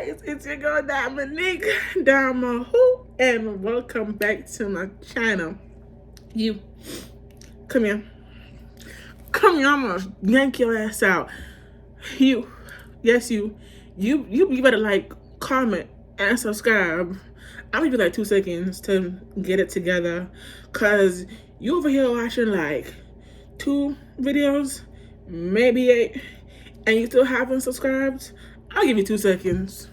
guys, it's your girl Dominique Damahu, and welcome back to my channel. You, come here. Come here, I'm gonna yank your ass out. You, yes you better like, comment, and subscribe. I'm gonna give you like 2 seconds to get it together, cause you over here watching like 2 videos, maybe 8, and you still haven't subscribed. I'll give you 2 seconds.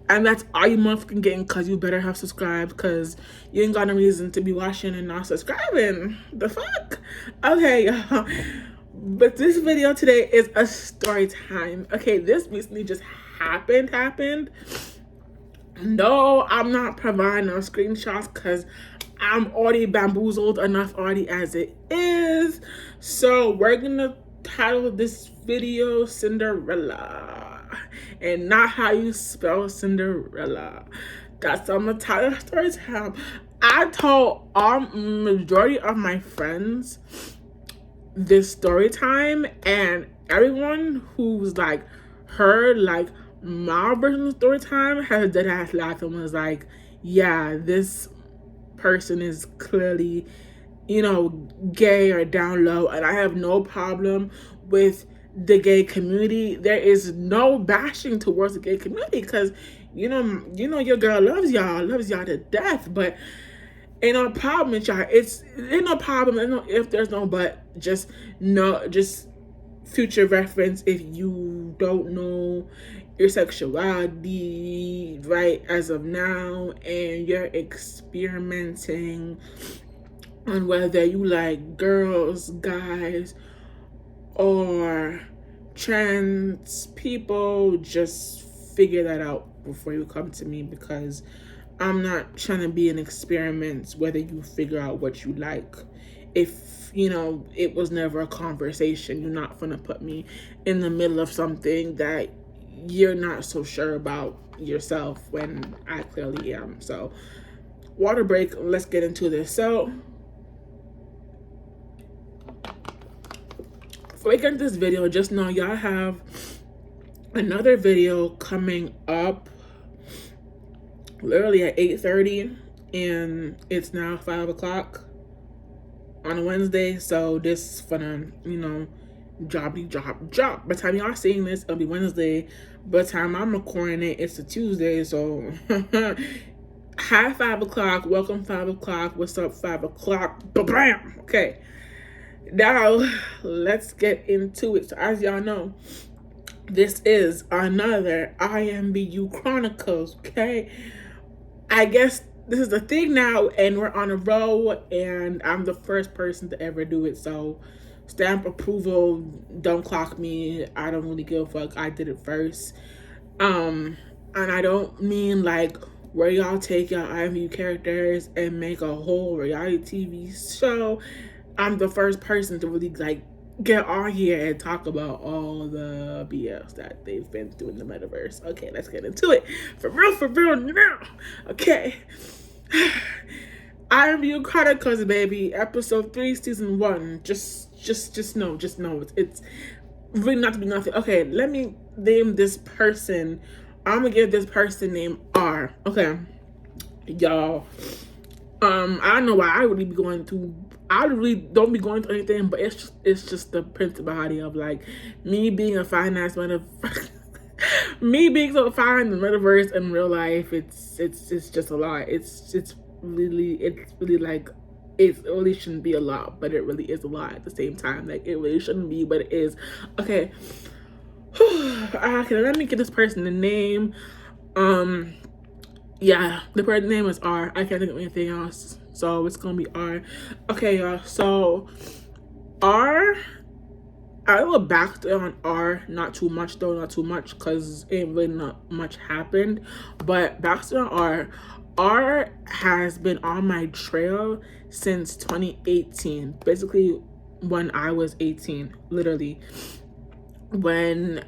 And that's all you motherfucking getting, cause you better have subscribed, cause you ain't got no reason to be watching and not subscribing. The fuck? Okay, y'all. But this video today is a story time. Okay, this recently just happened. No, I'm not providing no screenshots because I'm already bamboozled enough already as it is. So we're gonna title this video Cinderella, and not how you spell Cinderella. That's on the title of story time. I told majority of my friends this story time, and everyone who's like heard like my version of story time has dead ass laughed and was like, yeah, this person is clearly, gay or down low, and I have no problem with the gay community. There is no bashing towards the gay community, because you know your girl loves y'all to death, but ain't no problem with y'all. Ain't no problem, ain't no if, there's no but. Just future reference, if you don't know your sexuality right as of now and you're experimenting on whether you like girls, guys, or trans people, just figure that out before you come to me, because I'm not trying to be an experiment whether you figure out what you like. If it was never a conversation, you're not gonna put me in the middle of something that you're not so sure about yourself when I clearly am. So water break, let's get into this. So before we get into this video, just know y'all have another video coming up literally at 8:30, and it's now 5 o'clock on a Wednesday. So this gonna, drop. By the time y'all seeing this, it'll be Wednesday. By the time I'm recording it, it's a Tuesday. So hi 5 o'clock, welcome 5 o'clock, what's up 5 o'clock, bam. Okay, now let's get into it. So as y'all know, this is another Imvu Chronicles. Okay, I guess this is the thing now, and we're on a roll, and I'm the first person to ever do it. So stamp approval, don't clock me. I don't really give a fuck. I did it first. And I don't mean like where y'all take your Imvu characters and make a whole reality TV show. I'm the first person to really like get on here and talk about all the BS that they've been through in the metaverse. Okay, let's get into it. For real now. Okay. Imvu Chronicles, baby. Episode 3, season 1. Just know. It's really not to be nothing. Okay, let me name this person. I'm gonna give this person name R. Okay. Y'all. I don't know why I really don't be going through anything, but it's just the principality of like me being a finance motherfucker. Me being so fine in the metaverse in real life, it's just a lot. It's really like, it really shouldn't be a lot, but it really is a lot at the same time. Like, it really shouldn't be, but it is. Okay. Okay, let me get this person the name. Yeah, the person name is R. I can't think of anything else, so it's gonna be R. Okay, y'all. So R, I will back on R, not too much, because ain't really not much happened. But back on R has been on my trail since 2018, basically when I was 18, literally. When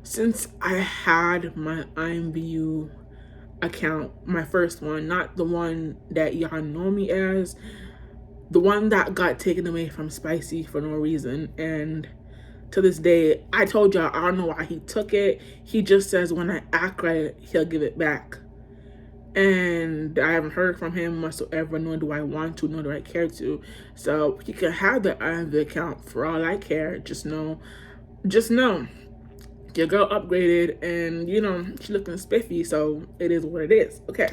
since I had my Imvu account, my first one, not the one that y'all know me as. the one that got taken away from Spicy for no reason. And to this day, I told y'all, I don't know why he took it. He just says when I act right, he'll give it back. And I haven't heard from him whatsoever, nor do I want to, nor do I care to. So he can have the Imvu account for all I care. Just know, your girl upgraded, and you know, she looking spiffy, so it is what it is. Okay,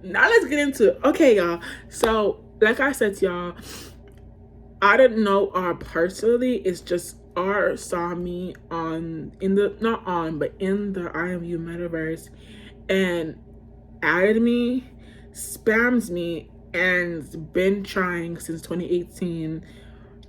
now let's get into it. Okay, y'all. So like I said to y'all, I didn't know R personally. It's just R saw me in the Imvu metaverse and added me, spams me, and been trying since 2018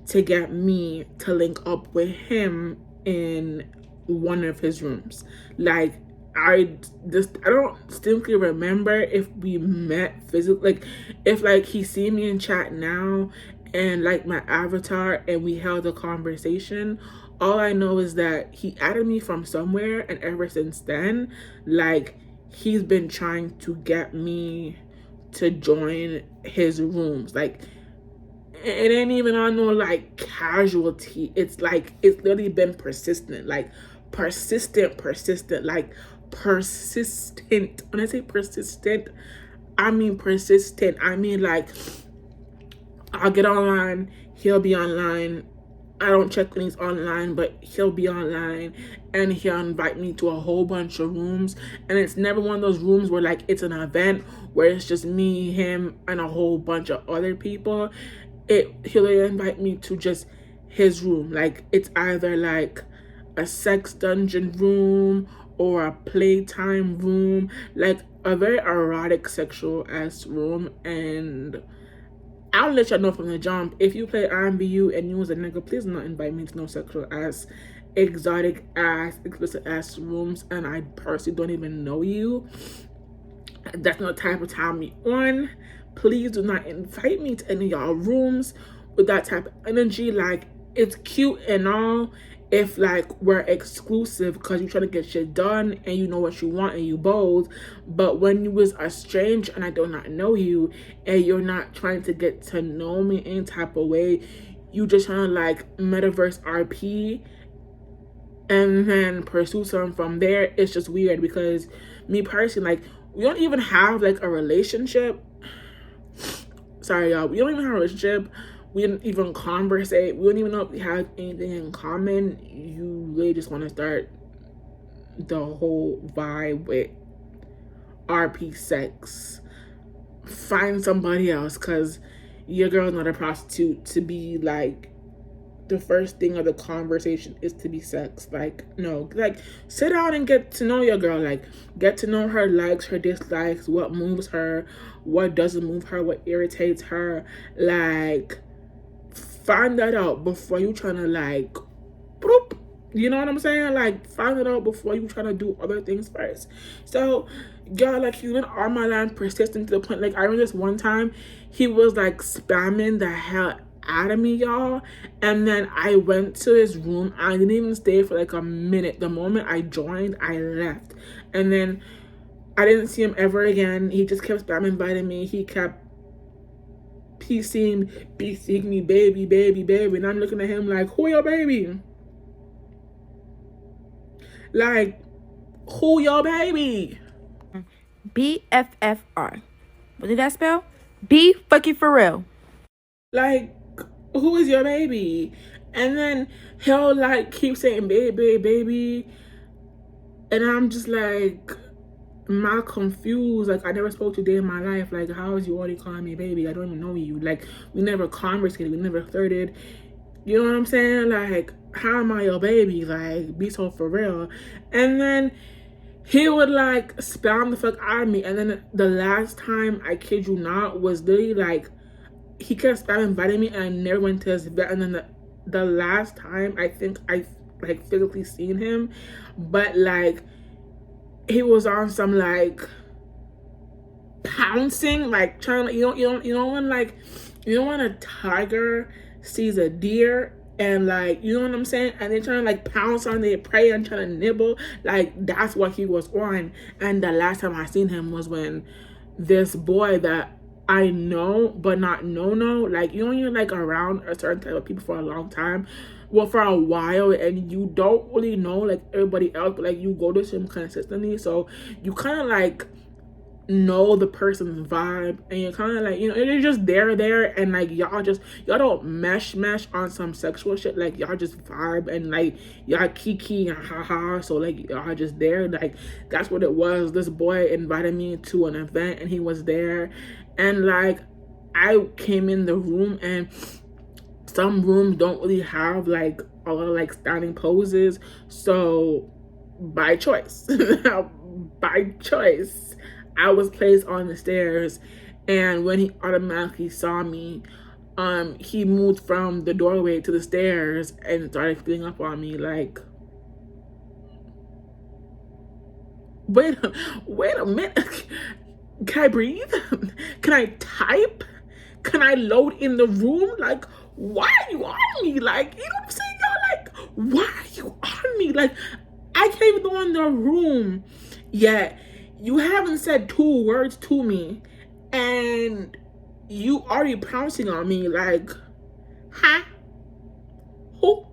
to get me to link up with him in one of his rooms. Like, I don't distinctly remember if we met physically, like if like he see me in chat now and like my avatar and we held a conversation. All I know is that he added me from somewhere, and ever since then, like, he's been trying to get me to join his rooms. Like, it ain't even on no like casualty. It's like, it's literally been persistent. Like, persistent. Like, persistent. When I say persistent, I mean persistent. I mean, like, I'll get online, he'll be online. I don't check when he's online, but he'll be online and he'll invite me to a whole bunch of rooms. And it's never one of those rooms where like it's an event where it's just me, him, and a whole bunch of other people. He'll invite me to just his room. Like, it's either like a sex dungeon room or a playtime room, like a very erotic sexual ass room. And I'll let y'all know from the jump, if you play Imvu and you was a nigga, please do not invite me to no sexual ass, exotic ass, explicit ass rooms, and I personally don't even know you. That's not the type of time we on. Please do not invite me to any of y'all rooms with that type of energy. Like, it's cute and all if like we're exclusive because you're trying to get shit done and you know what you want and you bold. But when you was a stranger and I do not know you and you're not trying to get to know me any type of way, you just trying to like metaverse RP and then pursue something from there, it's just weird. Because me personally, like, we don't even have like a relationship. Sorry y'all, we don't even have a relationship. We didn't even conversate. We don't even know if we have anything in common. You really just want to start the whole vibe with RP sex. Find somebody else, because your girl's not a prostitute to be like the first thing of the conversation is to be sex. Like, no, like, sit down and get to know your girl. Like, get to know her likes, her dislikes, what moves her, what doesn't move her, what irritates her. Like, find that out before you trying to like boop, you know what I'm saying? Like, find it out before you trying to do other things first. So y'all, like, he went on my line persistent to the point, like, I remember this one time he was like spamming the hell out of me, y'all, and then I went to his room. I didn't even stay for like a minute. The moment I joined, I left, and then I didn't see him ever again. He just kept spamming, inviting me. He seemed be seeing me, baby, and I'm looking at him like, who your baby? Like, who your baby? bffr. What did that spell? B fucking for real. Like, who is your baby? And then he'll like keep saying baby, and I'm just like, I'm confused. Like, I never spoke to you a day in my life. Like, how is you already calling me baby? I don't even know you. Like, we never conversated, we never flirted. You know what I'm saying? Like, how am I your baby? Like, be so for real. And then he would like spam the fuck out of me. And then the last time, I kid you not, was literally like, he kept spamming inviting me and I never went to his event. And then the last time I think I like physically seen him, but like he was on some like pouncing, like trying to, you know when like, you know when a tiger sees a deer and like, you know what I'm saying, and they're trying to like pounce on their prey and trying to nibble, like that's what he was on. And the last time I seen him was when this boy that I know, but not no. Like, you know, you're like around a certain type of people for a long time, well, for a while, and you don't really know like everybody else, but like you go to them consistently, so you kind of like know the person's vibe, and you're kind of like, you know, you're just there, and like y'all don't mesh on some sexual shit. Like, y'all just vibe, and like y'all kiki and haha. So like y'all just there. Like, that's what it was. This boy invited me to an event, and he was there, and like I came in the room, and some rooms don't really have like a lot of like standing poses, so by choice I was placed on the stairs. And when he automatically saw me, he moved from the doorway to the stairs and started feeling up on me like, wait a minute. Can I breathe? Can I type? Can I load in the room? Like, why are you on me? Like, you know what I'm saying, y'all? Like, why are you on me? Like, I can't even go in the room yet. You haven't said 2 words to me, and you already pouncing on me. Like, huh? Who?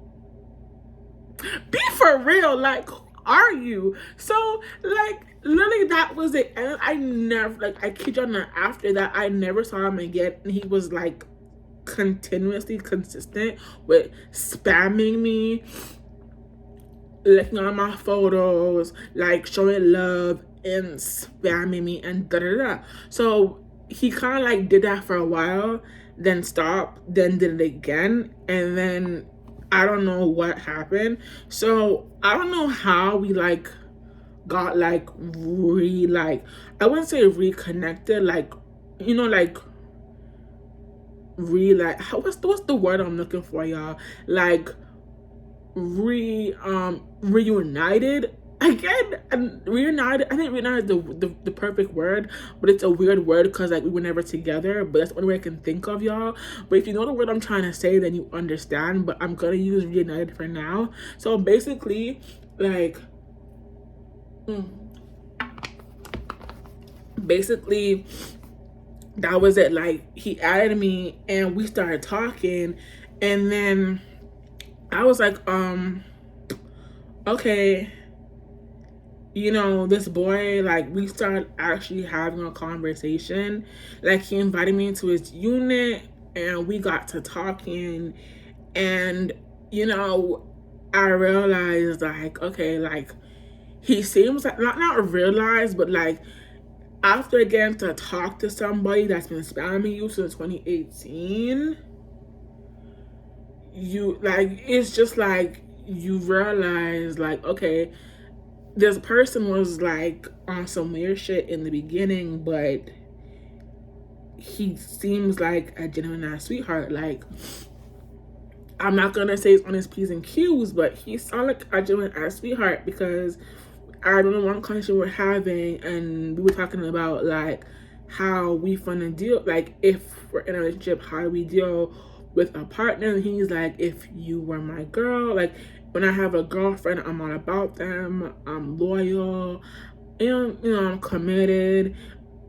Be for real. Like, who are you? So, like, literally that was it. And I never, like, I kid you not, after that, I never saw him again. And he was, like, continuously consistent with spamming me, looking on my photos, like, showing love and spamming me and da-da-da. So he kind of, like, did that for a while, then stopped, then did it again, and then I don't know what happened. So I don't know how we like got like I wouldn't say reconnected, like, you know, like what's the word I'm looking for, y'all? Like reunited again. And reunited, I think reunited is the perfect word, but it's a weird word because like we were never together, but that's the only way I can think of, y'all. But if you know the word I'm trying to say, then you understand, but I'm gonna use reunited for now. So basically, like basically that was it. Like, he added me and we started talking, and then I was like, okay, you know, this boy, like, we started actually having a conversation. Like, he invited me into his unit and we got to talking, and, you know, I realized, like, okay, like, he seems like, not realized, but like, after getting to talk to somebody that's been spamming you since 2018, you, like, it's just like, you realize, like, okay, this person was like on some weird shit in the beginning, but he seems like a genuine ass sweetheart. Like, I'm not gonna say it's on his P's and Q's, but he sounded like a genuine ass sweetheart, because I remember one conversation we're having, and we were talking about like how we finna deal, like, if we're in a relationship, how do we deal with a partner. And he's like, if you were my girl, like, when I have a girlfriend, I'm all about them, I'm loyal, and, you know, I'm committed,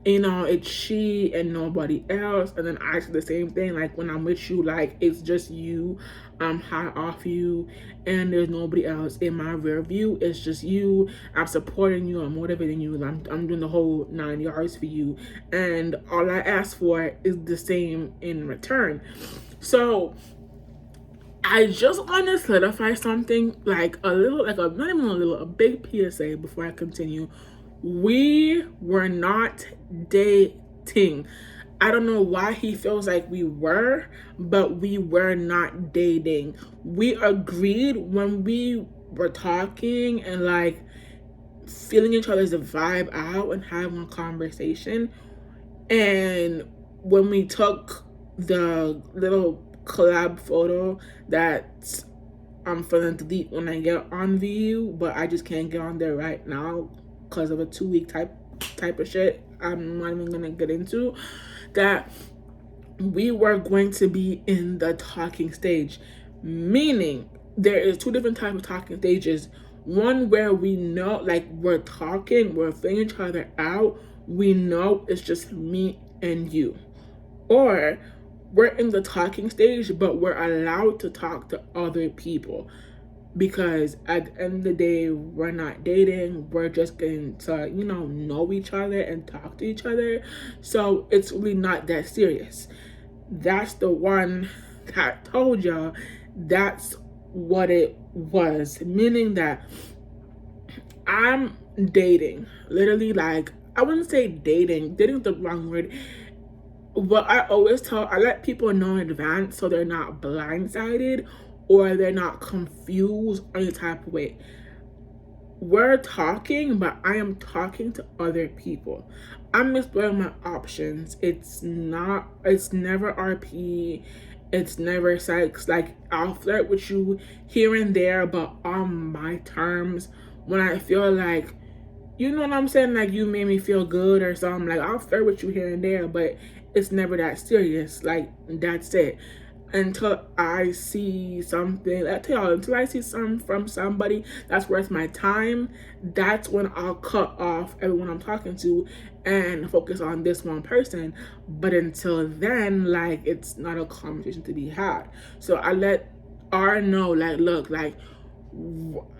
you know, it's she and nobody else. And then I say the same thing, like, when I'm with you, like, it's just you, I'm high off you, and there's nobody else in my rear view, it's just you, I'm supporting you, I'm motivating you, I'm doing the whole 9 yards for you, and all I ask for is the same in return. So I just want to solidify something, like a little, like a, not even a little, a big PSA before I continue. We were not dating. I don't know why he feels like we were, but we were not dating. We agreed when we were talking and like feeling each other's vibe out and having a conversation. And when we took the little collab photo that I'm gonna delete when I get on VU, but I just can't get on there right now because of a 2-week type of shit I'm not even gonna get into, that we were going to be in the talking stage, meaning there is 2 different types of talking stages. One where we know, like, we're talking, we're feeling each other out, we know it's just me and you. or we're in the talking stage, but we're allowed to talk to other people. Because at the end of the day, we're not dating, we're just getting to, know each other and talk to each other. So it's really not that serious. That's the one that told y'all that's what it was. Meaning that I'm dating. Literally, like, I wouldn't say dating. Dating's the wrong word. But I let people know in advance so they're not blindsided or they're not confused any type of way. We're talking, but I am talking to other people. I'm exploring my options. It's never RP. It's never sex. Like, I'll flirt with you here and there, but on my terms. When I feel like, you know what I'm saying? Like, you made me feel good or something. Like, I'll flirt with you here and there, but it's never that serious. Like, that's it. Until I see something, I tell y'all, until I see something from somebody that's worth my time, that's when I'll cut off everyone I'm talking to and focus on this one person. But until then, like, it's not a conversation to be had. So I let R know, like, look, like,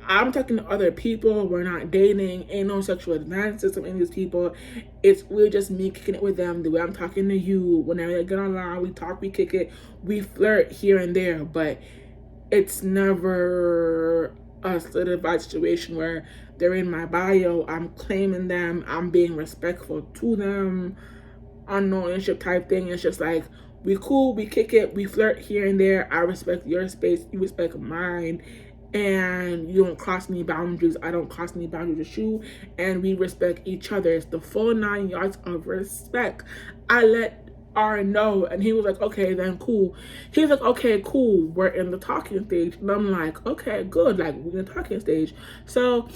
I'm talking to other people. We're not dating. Ain't no sexual advances from any of these people. It's really just me kicking it with them the way I'm talking to you. Whenever they get online, we talk, we kick it, we flirt here and there. But it's never a solidified situation where they're in my bio. I'm claiming them. I'm being respectful to them. Unknownship type thing. It's just like, we cool, we kick it, we flirt here and there. I respect your space, you respect mine. And you don't cross any boundaries, I don't cross any boundaries with you, and we respect each other. It's the full 9 yards of respect. I let R know, and he was like, okay, then cool. He was like, okay, cool, we're in the talking stage. And I'm like, okay, good, like, we're in the talking stage. So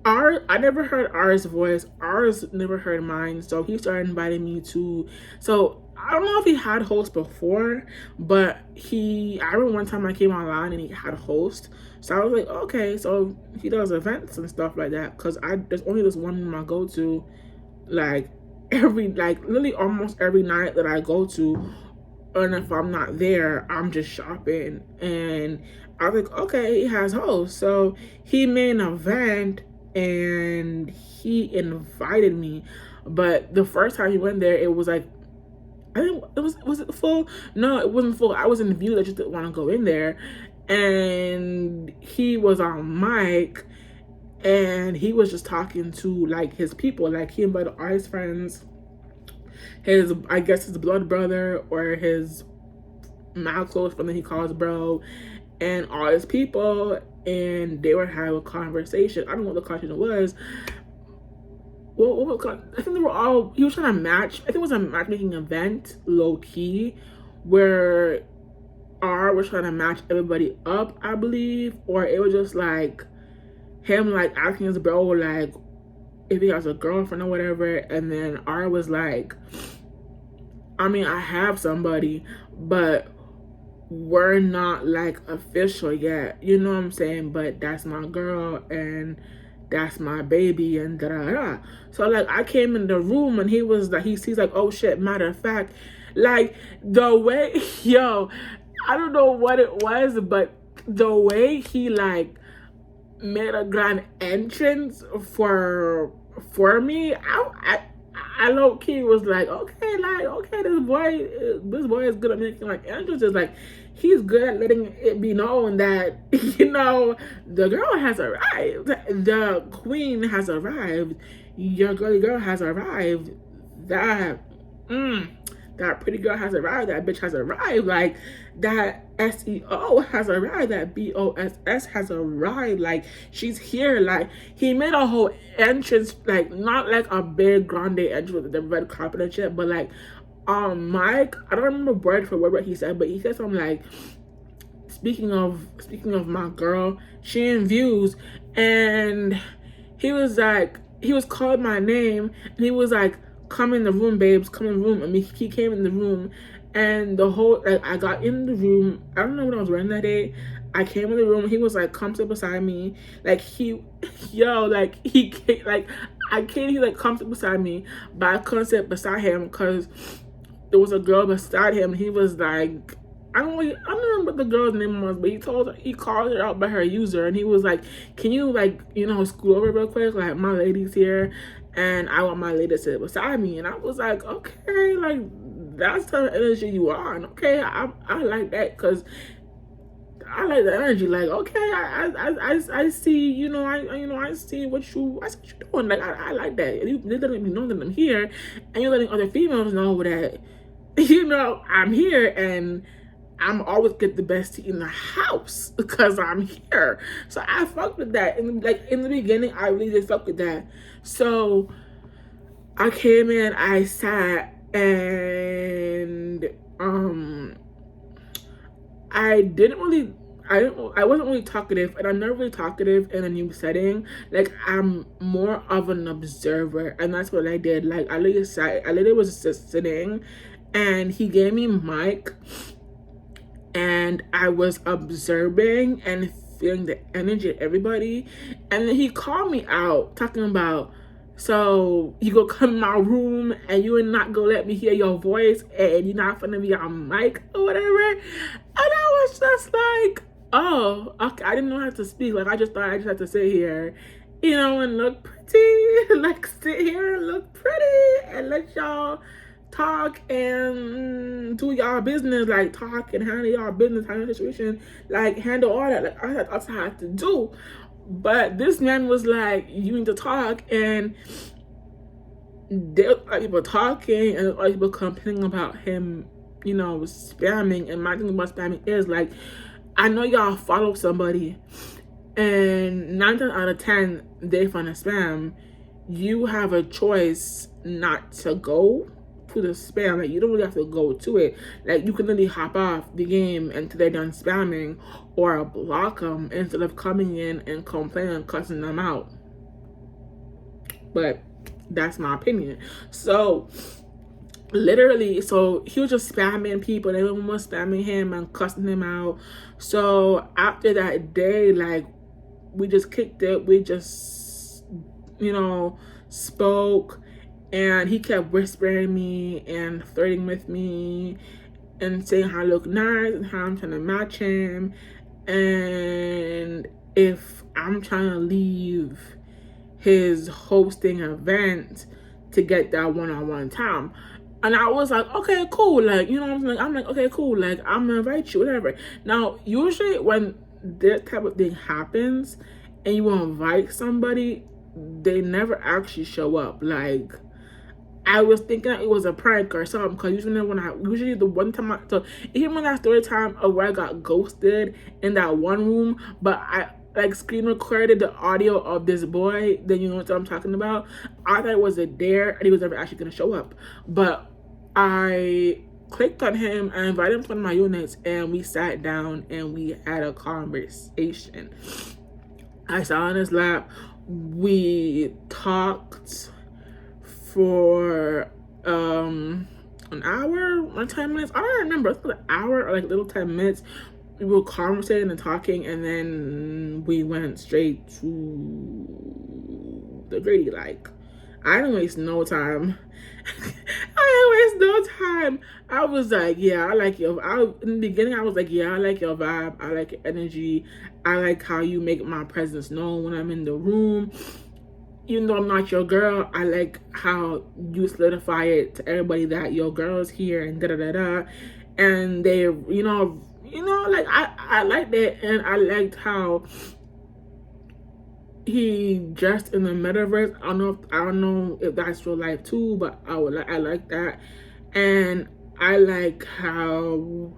I never heard R's voice. R's never heard mine. So he started inviting me to. So I don't know if he had host before, but I remember one time I came online and he had a host. So I was like, okay, so he does events and stuff like that. Cause there's only this one room I go to, like literally almost every night that I go to. And if I'm not there, I'm just shopping. And I was like, okay, he has hosts. So he made an event and he invited me. But the first time he went there, it was like, I think was it full? No, it wasn't full. I was in the view that just didn't want to go in there. And he was on mic and he was just talking to like his people. Like, he invited all his friends, I guess his blood brother or his mouth close friend that he calls bro, and all his people, and they were having a conversation. I don't know what the conversation was. Well, I think they were all, he was trying to match, I think it was a matchmaking event, low key, where R was trying to match everybody up, I believe, or it was just like him like asking his bro like if he has a girlfriend or whatever, and then R was like, I mean, I have somebody, but we're not like official yet, you know what I'm saying, but that's my girl and that's my baby and da da da. So like, I came in the room and he was like, he's like, oh shit, matter of fact, like the way, yo, I don't know what it was, but the way he like made a grand entrance for me, I low key was like, okay, this boy is good at making like entrances. Like, he's good at letting it be known that, you know, the girl has arrived, the queen has arrived, your girly girl has arrived, that pretty girl has arrived, that bitch has arrived, like, that SEO has arrived, that BOSS has arrived, like, she's here. Like, he made a whole entrance, like, not like a big grande entrance with the red carpet and shit, but like, Mike, I don't remember word for word what he said, but he said something like, speaking of my girl, she in views, and he was calling my name, and he was like, come in the room, babes, come in the room. I mean, he came in the room, and the whole, like, I got in the room, I don't know what I was wearing that day, I came in the room, he was like, come sit beside me, like, he came, like, I can't. He like comes beside me, but I couldn't sit beside him because there was a girl beside him. He was like, I don't remember what the girl's name was, but he called her out by her user, and he was like, "Can you like scoot over real quick? Like my lady's here, and I want my lady to sit beside me." And I was like, "Okay, like that's the energy you are, and okay, I like that because." I like the energy. Like, okay, I see. I see what you're doing. Like, I like that. You're letting me know that I'm here, and you're letting other females know that I'm here, and I'm always get the best tea in the house because I'm here. So I fucked with that. And like in the beginning, I really did fuck with that. So I came in, I sat, and I wasn't really talkative, and I'm never really talkative in a new setting. Like I'm more of an observer, and that's what I did. Like I literally was just sitting, and he gave me mic, and I was observing and feeling the energy of everybody, and then he called me out talking about, so you go come in my room and you are not gonna let me hear your voice and you're not gonna be on mic or whatever. And I was just like, oh, okay, I didn't know how to speak. Like I just thought I just had to sit here, and look pretty, like sit here and look pretty and let y'all talk and do y'all business, like talk and handle y'all business, handle the situation, like handle all that. Like that's what I had to do. But this man was like, you need to talk, and there are people talking and other people complaining about him, spamming. And my thing about spamming is like, I know y'all follow somebody, and 9 times out of 10 they find a spam. You have a choice not to go to the spam. Like you don't really have to go to it. Like you can literally hop off the game until they're done spamming, or block them instead of coming in and complaining and cussing them out. But that's my opinion. So literally, so he was just spamming people, and everyone was spamming him and cussing him out. So after that day, like we just kicked it. We just spoke, and he kept whispering me and flirting with me and saying how I look nice and how I'm trying to match him, and if I'm trying to leave his hosting event to get that one-on-one time. And I was like, okay, cool. Like, what I'm saying? I'm like, okay, cool. Like, I'm gonna invite you, whatever. Now, usually when this type of thing happens and you invite somebody, they never actually show up. Like, I was thinking it was a prank or something, because usually the one time so even when that story time of where I got ghosted in that one room, but I like screen recorded the audio of this boy, then you know what I'm talking about. I thought it was a dare and he was never actually gonna show up. But I clicked on him and invited him to one of my units, and we sat down and we had a conversation. I sat on his lap, we talked for an hour or 10 minutes. I don't remember. It was an hour or like little 10 minutes. We were conversating and talking, and then we went straight to the gritty. Like, I didn't waste no time. I didn't waste no time. I was like, yeah, I like your. In the beginning, I was like, yeah, I like your vibe. I like your energy. I like how you make my presence known when I'm in the room. Even though I'm not your girl, I like how you solidify it to everybody that your girl's here and da-da-da-da. And they, like I liked that, and I liked how he dressed in the metaverse. I don't know if that's real life too, but I like that. And I like how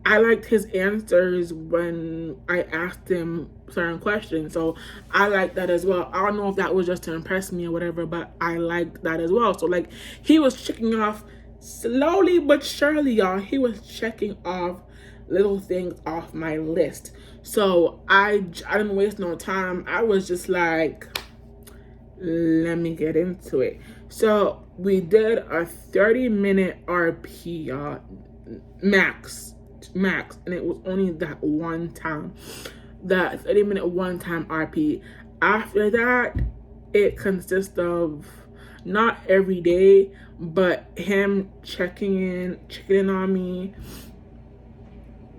I liked his answers when I asked him certain questions. So I like that as well. I don't know if that was just to impress me or whatever, but I liked that as well. So like he was checking off slowly but surely, y'all. He was checking off little things off my list. So I didn't waste no time. I was just like, let me get into it. So we did a 30-minute RP, y'all, max, and it was only that one time, that 30-minute one time RP. After that, it consists of not every day, but him checking in on me,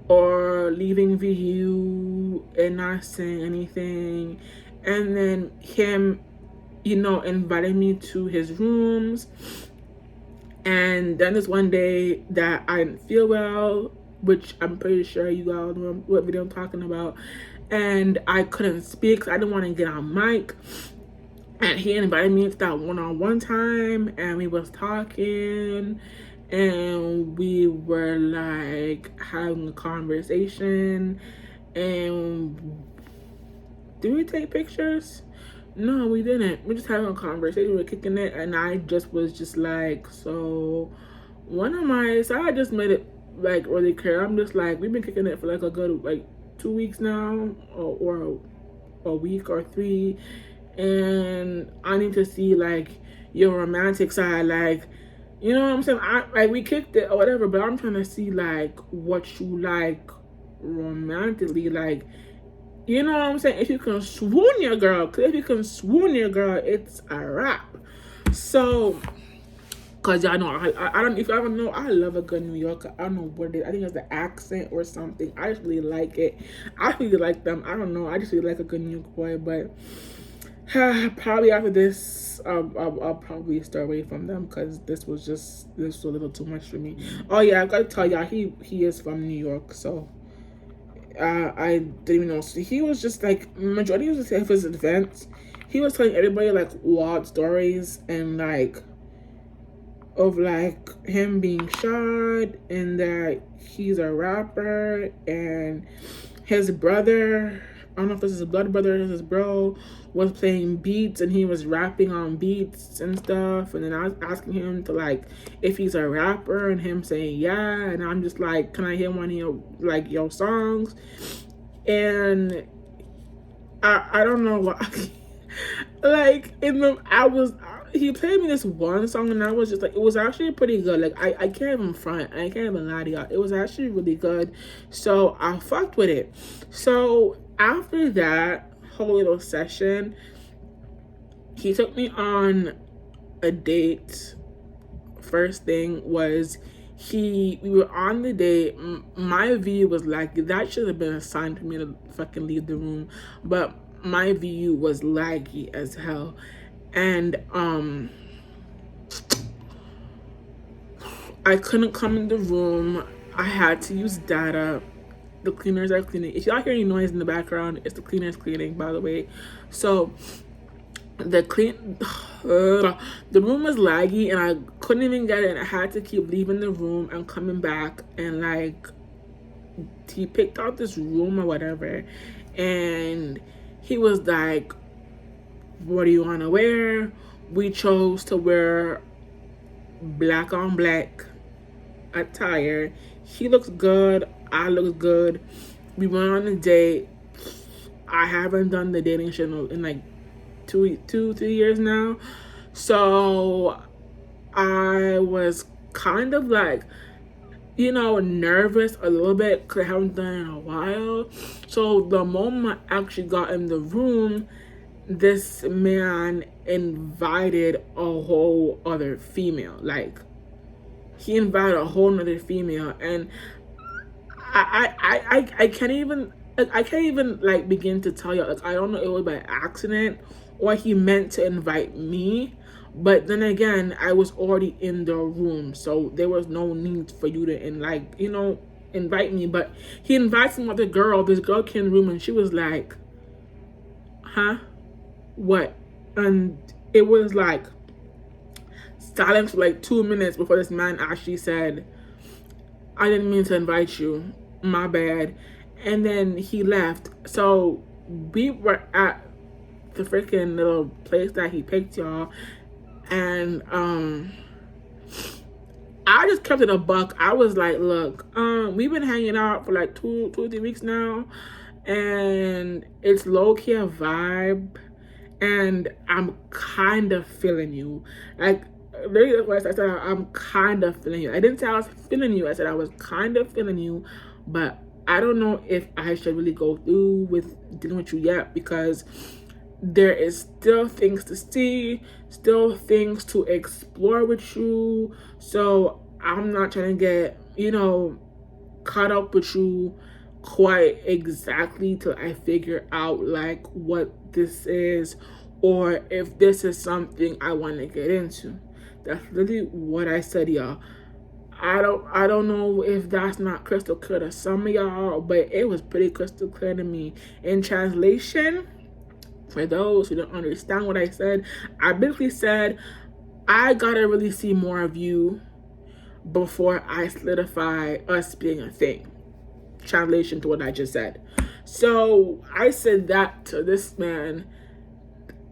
or leaving VU and not saying anything, and then him, inviting me to his rooms. And then there's one day that I didn't feel well, which I'm pretty sure you all know what video I'm talking about, and I couldn't speak, so I didn't want to get on mic. And he invited me to that one-on-one time, and we was talking, and we were like having a conversation. And did we take pictures? No, we didn't. We're just having a conversation. We were kicking it, and I just was like, so so I just made it like really clear. I'm just like, we've been kicking it for like a good like 2 weeks now, or a week or 3, and I need to see like your romantic side, like, you know what I'm saying? We kicked it or whatever, but I'm trying to see like what you like romantically, like, you know what I'm saying? If you can swoon your girl, because if you can swoon your girl, it's a wrap. So, because y'all know, I don't, if y'all don't know, I love a good New Yorker. I don't know what it is. I think it's the accent or something. I just really like it. I really like them. I don't know. I just really like a good New York boy. But probably after this, I'll probably stay away from them, because this was a little too much for me. Oh yeah, I gotta tell y'all, he is from New York, so I didn't even know. So he was just like, majority of his events, he was telling everybody like wild stories, and like of like him being shot, and that he's a rapper, and his brother, I don't know if this is his blood brother or his bro, was playing beats, and he was rapping on beats and stuff. And then I was asking him to like if he's a rapper, and him saying yeah, and I'm just like, can I hear one of your songs? And I don't know what like he played me this one song, and I was just like, it was actually pretty good. Like I can't even front, I can't even lie to y'all, it was actually really good. So I fucked with it. So after that whole little session, he took me on a date. First thing was, we were on the date. My view was like, that should have been a sign for me to fucking leave the room, but my view was laggy as hell. And I couldn't come in the room. I had to use data. The cleaners are cleaning. If y'all hear any noise in the background, it's the cleaners cleaning, by the way. So the room was laggy, and I couldn't even get it, and I had to keep leaving the room and coming back. And like, he picked out this room or whatever, and he was like, what do you want to wear? We chose to wear black on black attire. He looks good, I look good. We went on a date. I haven't done the dating shit in like 3 years now. So I was kind of like, nervous a little bit, because I haven't done it in a while. So the moment I actually got in the room, this man invited a whole other female. Like, he invited a whole other female, and I can't even like begin to tell you. Like, I don't know if it was by accident or he meant to invite me. But then again, I was already in the room, so there was no need for you to invite me. But he invites some other girl. This girl came in the room, and she was like, huh? What? And it was like silence for like 2 minutes before this man actually said, I didn't mean to invite you, my bad. And then he left. So we were at the freaking little place that he picked, y'all, and I just kept it a buck. I was like, look, we've been hanging out for like 2 or 3 weeks now, and it's low-key a vibe, and I'm kind of feeling you. Like, literally, that's what I said. I'm kind of feeling you. I didn't say I was feeling you. I said I was kind of feeling you, but I don't know if I should really go through with dealing with you yet, because there is still things to see, still things to explore with you. So I'm not trying to get, caught up with you quite exactly till I figure out like what this is, or if this is something I want to get into. That's really what I said, y'all. I don't know if that's not crystal clear to some of y'all, but it was pretty crystal clear to me. In translation, for those who don't understand what I said, I basically said, I gotta really see more of you before I solidify us being a thing. Translation to what I just said. So I said that to this man.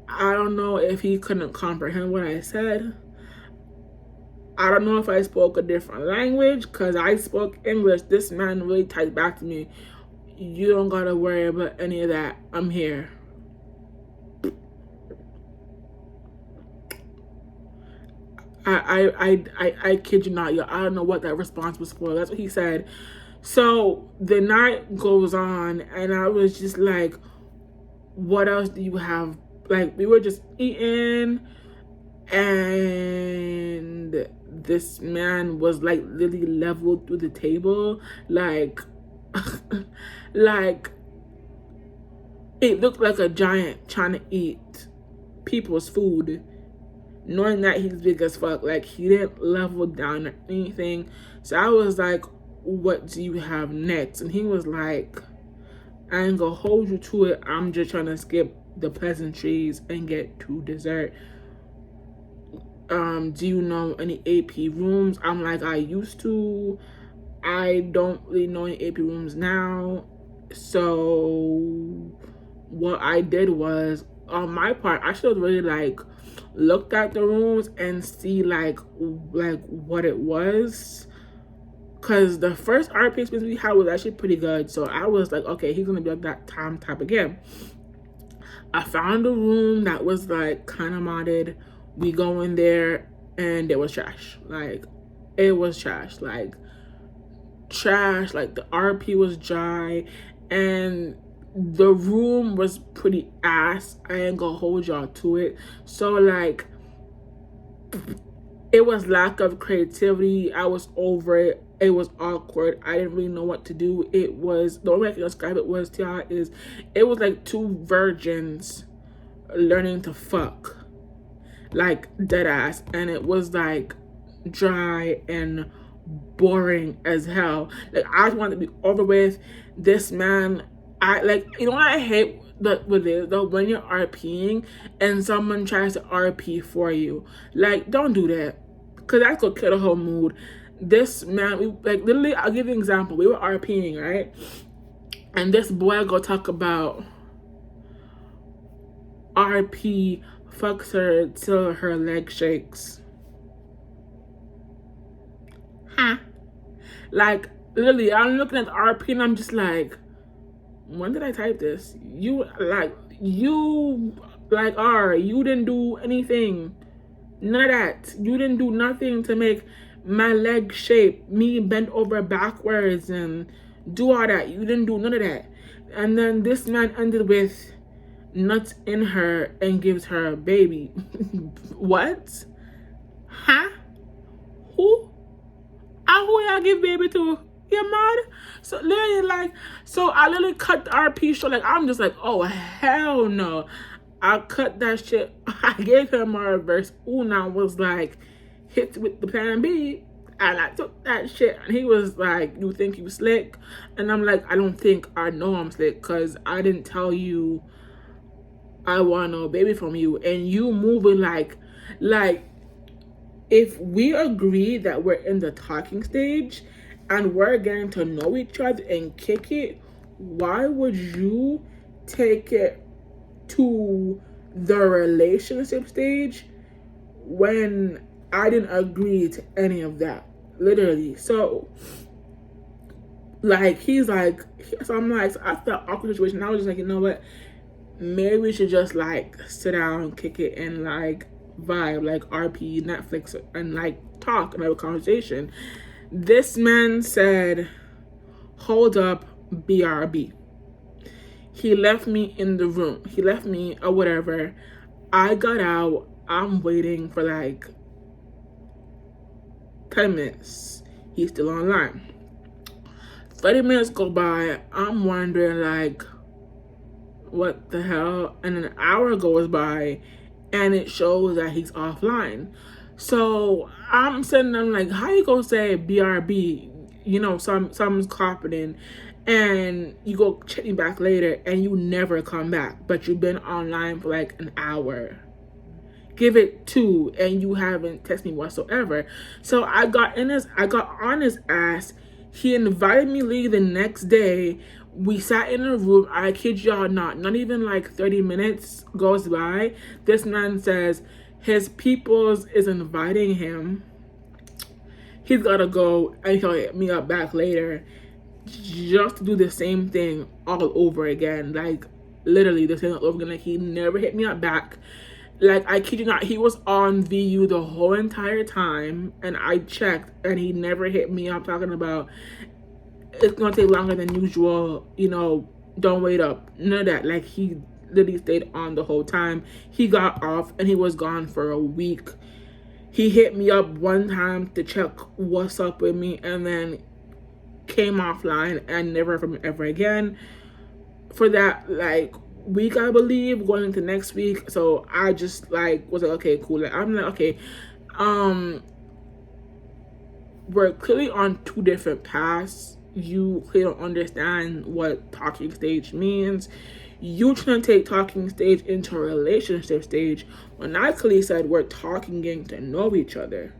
I don't know if he couldn't comprehend what I said. I don't know if I spoke a different language, because I spoke English. This man really typed back to me, you don't gotta worry about any of that. I'm here. I kid you not, yo. I don't know what that response was for. That's what he said. So the night goes on, and I was just like, what else do you have? Like, we were just eating, and this man was like literally leveled through the table. Like, like, it looked like a giant trying to eat people's food, knowing that he's big as fuck. Like, he didn't level down or anything. So I was like, what do you have next? And he was like, I ain't gonna hold you to it. I'm just trying to skip the pleasantries and get to dessert. Do you know any AP rooms? I'm like, I used to. I don't really know any AP rooms now. So what I did was, on my part, I should have really like looked at the rooms and see like what it was, because the first RP experience we had was actually pretty good. So I was like, okay, he's gonna be like that time type again. I found a room that was like kind of modded. We go in there and it was trash. Like, it was trash. Like, trash. Like, the RP was dry, and the room was pretty ass. I ain't gonna hold y'all to it. So like, it was lack of creativity. I was over it. It was awkward. I didn't really know what to do. It was, the only way I can describe it was to y'all is, it was like two virgins learning to fuck. Like, dead ass. And it was like dry and boring as hell. Like, I just wanted to be over with. This man, I like, you know what I hate with it though, when you're RPing and someone tries to RP for you. Like, don't do that, because that's gonna kill the whole mood. This man, we, like, literally, I'll give you an example. We were RPing, right? And this boy go talk about RP fucks her till her leg shakes. Huh? Like, literally, I'm looking at the RP and I'm just like, when did I type this? You didn't do anything. None of that. You didn't do nothing to make my leg shape, me bend over backwards and do all that. You didn't do none of that. And then this man ended with nuts in her and gives her a baby. What? Huh? Who? And who y'all give baby to? You mad? So literally, like, so I literally cut the RP short. Like, I'm just like, oh hell no. I cut that shit. I gave him a reverse. Una was like, hit with the plan B. And I took that shit. And he was like, you think you slick? And I'm like, I don't think I know I'm slick, because I didn't tell you I want no baby from you. And you moving like, if we agree that we're in the talking stage and we're getting to know each other and kick it, why would you take it to the relationship stage when I didn't agree to any of that? Literally. So like, he's like, so I'm like, so after that awkward situation, I was just like, you know what, maybe we should just like sit down, kick it, and like vibe, like RP, Netflix, and like talk and have a conversation. This man said, hold up, BRB. He left me in the room. He left me or whatever. I got out. I'm waiting for like 10 minutes. He's still online. 30 minutes go by. I'm wondering like, what the hell? And an hour goes by and it shows that he's offline. So I'm sitting there like, how you gonna say BRB? You know, something's happening, and you go check me back later and you never come back, but you've been online for like an hour. Give it 2 and you haven't texted me whatsoever. So I got on his ass. He invited me to leave the next day. We sat in a room. I kid y'all not even like 30 minutes goes by. This man says his peoples is inviting him. He's gotta go and he'll hit me up back later just to do the same thing all over again. Like literally the same all over again. Like he never hit me up back. Like I kid you not, he was on VU the whole entire time and I checked and he never hit me up talking about it's gonna take longer than usual, you know, don't wait up. None of that. Like he literally stayed on the whole time. He got off and he was gone for a week. He hit me up one time to check what's up with me and then came offline and never from ever again. For that like week, I believe, going into next week. So I just like was like, okay, cool. Like I'm like, okay, we're clearly on 2 different paths. You clearly don't understand what talking stage means. You trying to take talking stage into a relationship stage when I clearly said we're talking, getting to know each other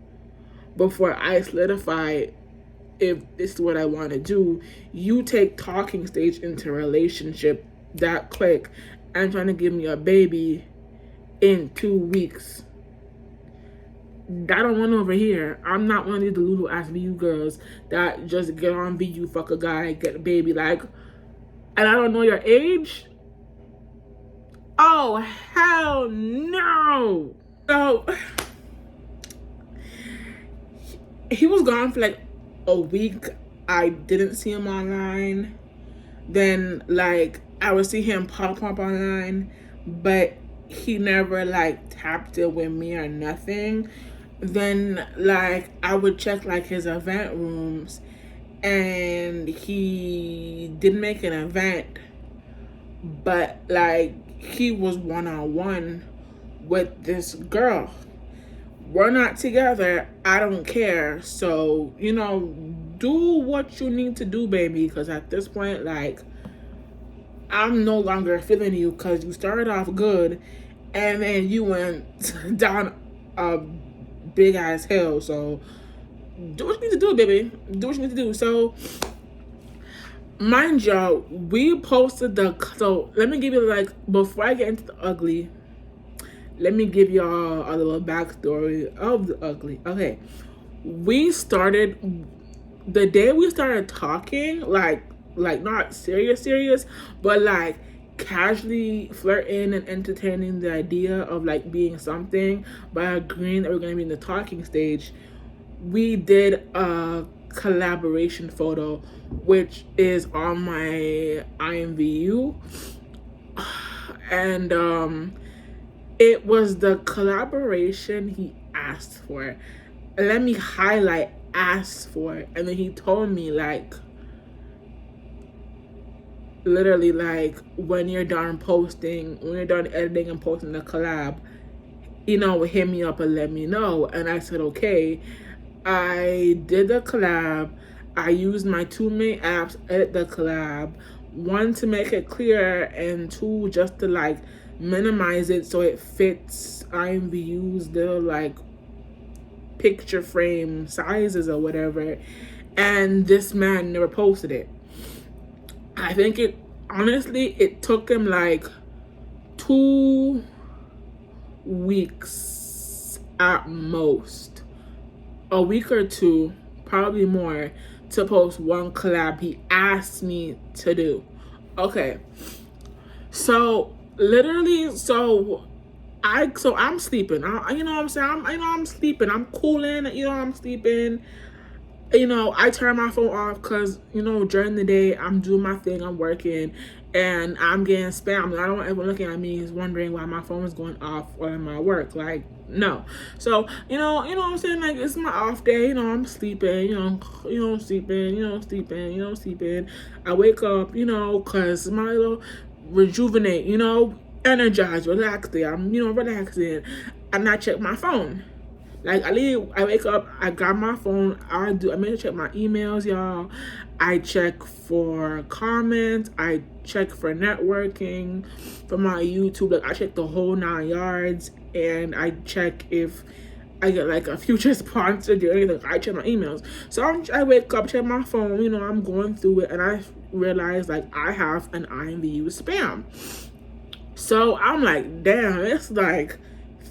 before I solidify if this is what I want to do. You take talking stage into a relationship that quick and trying to give me a baby in 2 weeks. I don't want over here. I'm not one of these Lulu ass VU girls that just get on VU, fuck a guy, get a baby, like, and I don't know your age. Oh hell no. So he was gone for like a week. I didn't see him online. Then like I would see him pop up online, but he never like tapped it with me or nothing. Then like I would check like his event rooms and he didn't make an event, but like he was one-on-one with this girl. We're not together. I don't care. So, you know, do what you need to do, baby, because at this point, like, I'm no longer feeling you because you started off good and then you went down a big ass hill. So do what you need to do, baby. Do what you need to do. So mind y'all, we posted so let me give you like, before I get into the ugly, let me give y'all a little backstory of the ugly. Okay, we started the day we started talking, like not serious, but like casually flirting and entertaining the idea of like being something by agreeing that we're gonna be in the talking stage. We did a collaboration photo, which is on my Imvu, and it was the collaboration he asked for. Let me highlight asked for, and then he told me like, literally like, when you're done posting, when you're done editing and posting the collab, you know, hit me up and let me know. And I said okay. I did the collab. I used my 2 main apps, edit the collab. 1 to make it clear, and 2 just to like minimize it so it fits Imvu's little like picture frame sizes or whatever. And this man never posted it. I think it took him like 2 weeks at most, a week or 2, probably more, to post 1 collab he asked me to do. Okay, so literally, so I'm sleeping. You know what I'm saying? I'm sleeping. I'm cooling. You know, I'm sleeping. You know, I turn my phone off because, you know, during the day I'm doing my thing, I'm working, and I'm getting spammed. I don't want everyone looking at me is wondering why my phone is going off or in my work. Like, no. So, you know what I'm saying? Like, it's my off day, I'm sleeping, sleeping. I wake up, cause my little rejuvenate, energized, relaxed day. I'm, relaxing. And I check my phone. Like, I wake up, I grab my phone, I make sure to check my emails, y'all. I check for comments, I check for networking, for my YouTube. Like, I check the whole 9 yards, and I check if I get like a future sponsor or anything. I check my emails. So I wake up, check my phone, I'm going through it, and I realize like I have an Imvu spam. So I'm like, damn, it's like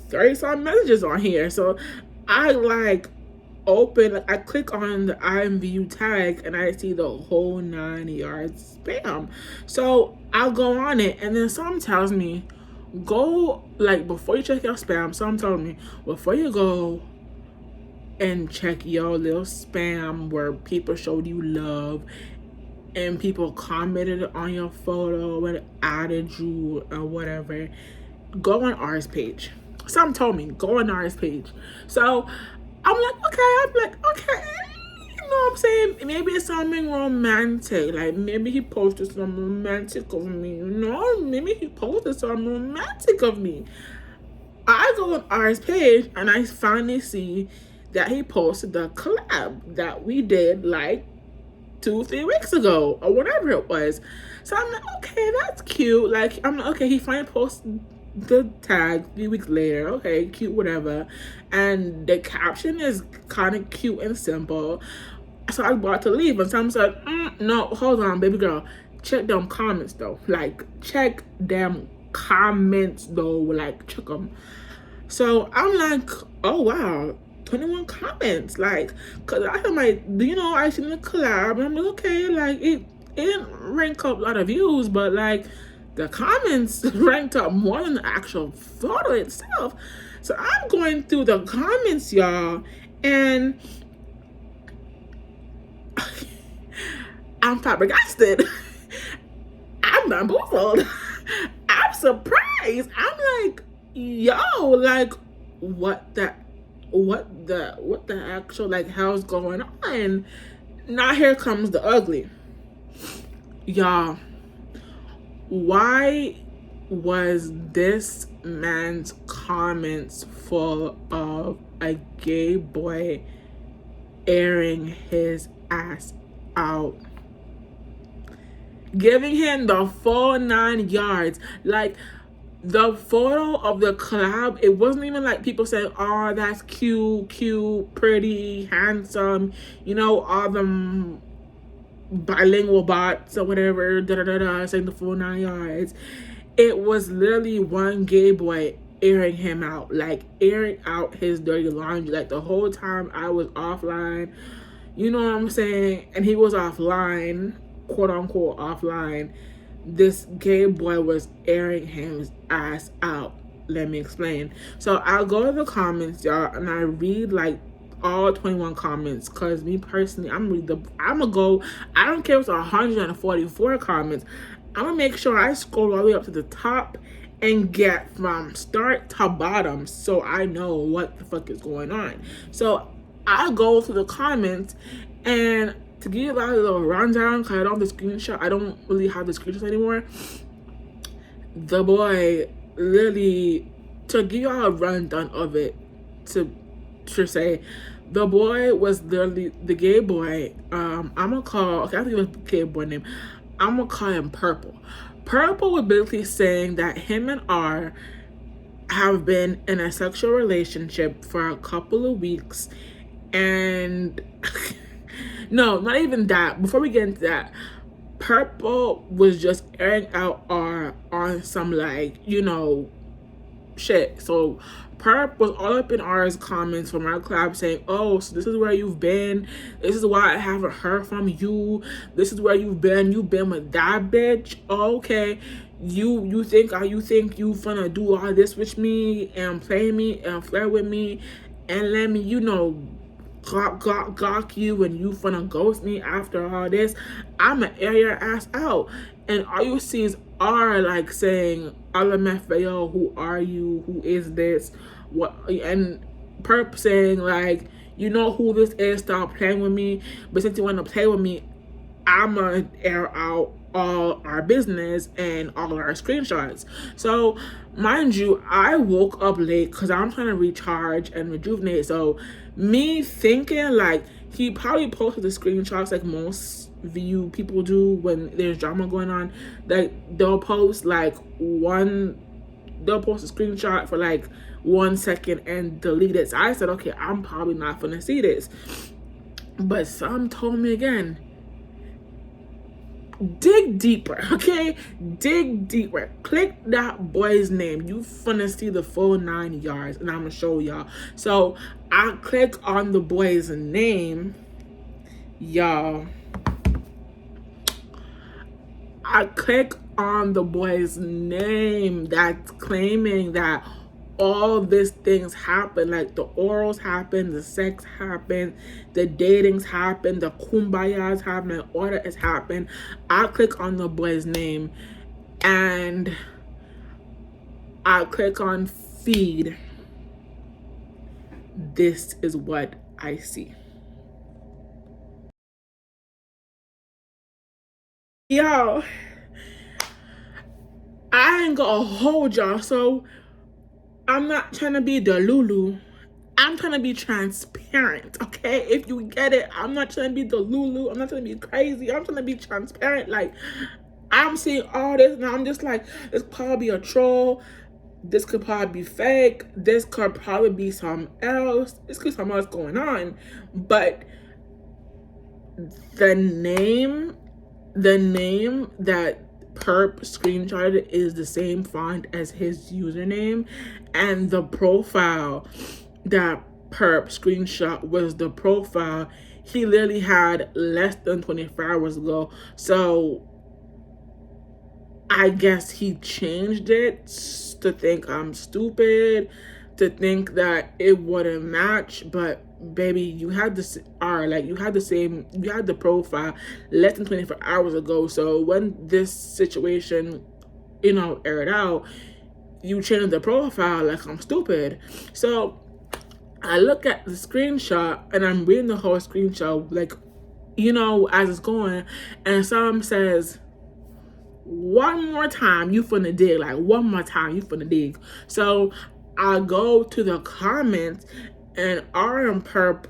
30-some messages on here. So I like I click on the Imvu tag, and I see the whole 9 yards spam. So I'll go on it, and then some tells me, go, like, before you check your spam, some told me, before you go and check your little spam where people showed you love and people commented on your photo and added you or whatever, go on ours page. Some told me, go on ours page. So I'm like, okay. You know what I'm saying? Maybe it's something romantic. Like, maybe he posted something romantic of me. Maybe he posted something romantic of me. I go on ours page, and I finally see that he posted the collab that we did like 2-3 weeks ago or whatever it was. So I'm like, okay, that's cute. Like, I'm like, okay, he finally posted the tag 3 weeks later. Okay, cute, whatever. And the caption is kind of cute and simple. So I was about to leave, and someone said, no, hold on, baby girl, check them comments though. Like, check them comments though. Like, check them. So I'm like, oh wow, 21 comments. Like, cause I had I seen the collab, and I'm like, okay, like it didn't rank up a lot of views, but like the comments ranked up more than the actual photo itself. So I'm going through the comments, y'all, and I'm flabbergasted. I'm bamboozled. I'm surprised. I'm like, yo, like, what the actual, like, hell's going on? Now here comes the ugly. Y'all, why was this man's comments full of a gay boy airing his ass out, giving him the full 9 yards? Like, the photo of the collab, it wasn't even like people said, oh, that's cute, pretty, handsome, all them bilingual bots or whatever, saying the full 9 yards. It was literally one gay boy airing him out, like airing out his dirty laundry. Like, the whole time I was offline, you know what I'm saying, and he was offline, quote unquote offline, this gay boy was airing his ass out. Let me explain. So I'll go to the comments, y'all, and I read like all 21 comments, because me personally, I don't care if it's 144 comments, I'm gonna make sure I scroll all the way up to the top and get from start to bottom, so I know what the fuck is going on. So I go through the comments, and to give you a little rundown, because I don't have the screenshot, I don't really have the screenshots anymore. The boy literally, to give y'all a rundown of it, to say, the boy was literally, the gay boy, I think it was the gay boy name, I'm gonna call him Purple. Purple was basically saying that him and R have been in a sexual relationship for a couple of weeks, and no, not even that. Before we get into that, Purple was just airing out R on some, like, shit. So Perp was all up in R's comments from our club saying, oh, so this is where you've been. This is why I haven't heard from you. This is where you've been. You've been with that bitch. Oh, okay. You think you finna do all this with me and play me and flirt with me and let me, gawk you, and you finna ghost me after all this? I'ma air your ass out. and all you see is R like saying LMFAO, who are you, who is this, what, and Perp saying like, you know who this is, stop playing with me, but since you want to play with me, I'ma air out all our business and all of our screenshots. So mind you, I woke up late because I'm trying to recharge and rejuvenate. So me thinking like he probably posted the screenshots like most view people do when there's drama going on. Like they'll post a screenshot for like 1 second and delete it. So I said, okay, I'm probably not gonna see this. But some told me again, dig deeper, okay? Dig deeper. Click that boy's name. You finna see the full 9 yards, and I'm gonna show y'all. So I click on the boy's name, y'all. I click on the boy's name that's claiming that all these things happen, like the orals happen, the sex happen, the datings happen, the kumbayas happen, and all that has happened. I click on the boy's name and I click on feed. This is what I see. Yo, I ain't gonna hold y'all, so I'm not trying to be the Lulu. I'm trying to be transparent, okay? If you get it, I'm not trying to be the Lulu. I'm not trying to be crazy. I'm trying to be transparent. Like, I'm seeing all this and I'm just like, this could probably be a troll. This could probably be fake. This could probably be something else. This could be something else going on. But the name that Perp screenshotted is the same font as his username, and the profile that Perp screenshot was the profile he literally had less than 24 hours ago. So I guess he changed it to think I'm stupid, to think that it wouldn't match. But baby, you had the profile less than 24 hours ago. So when this situation, aired out, you changed the profile like I'm stupid. So I look at the screenshot and I'm reading the whole screenshot, like, as it's going, and some says, one more time you finna dig, like one more time you finna dig. So I go to the comments and R and Perp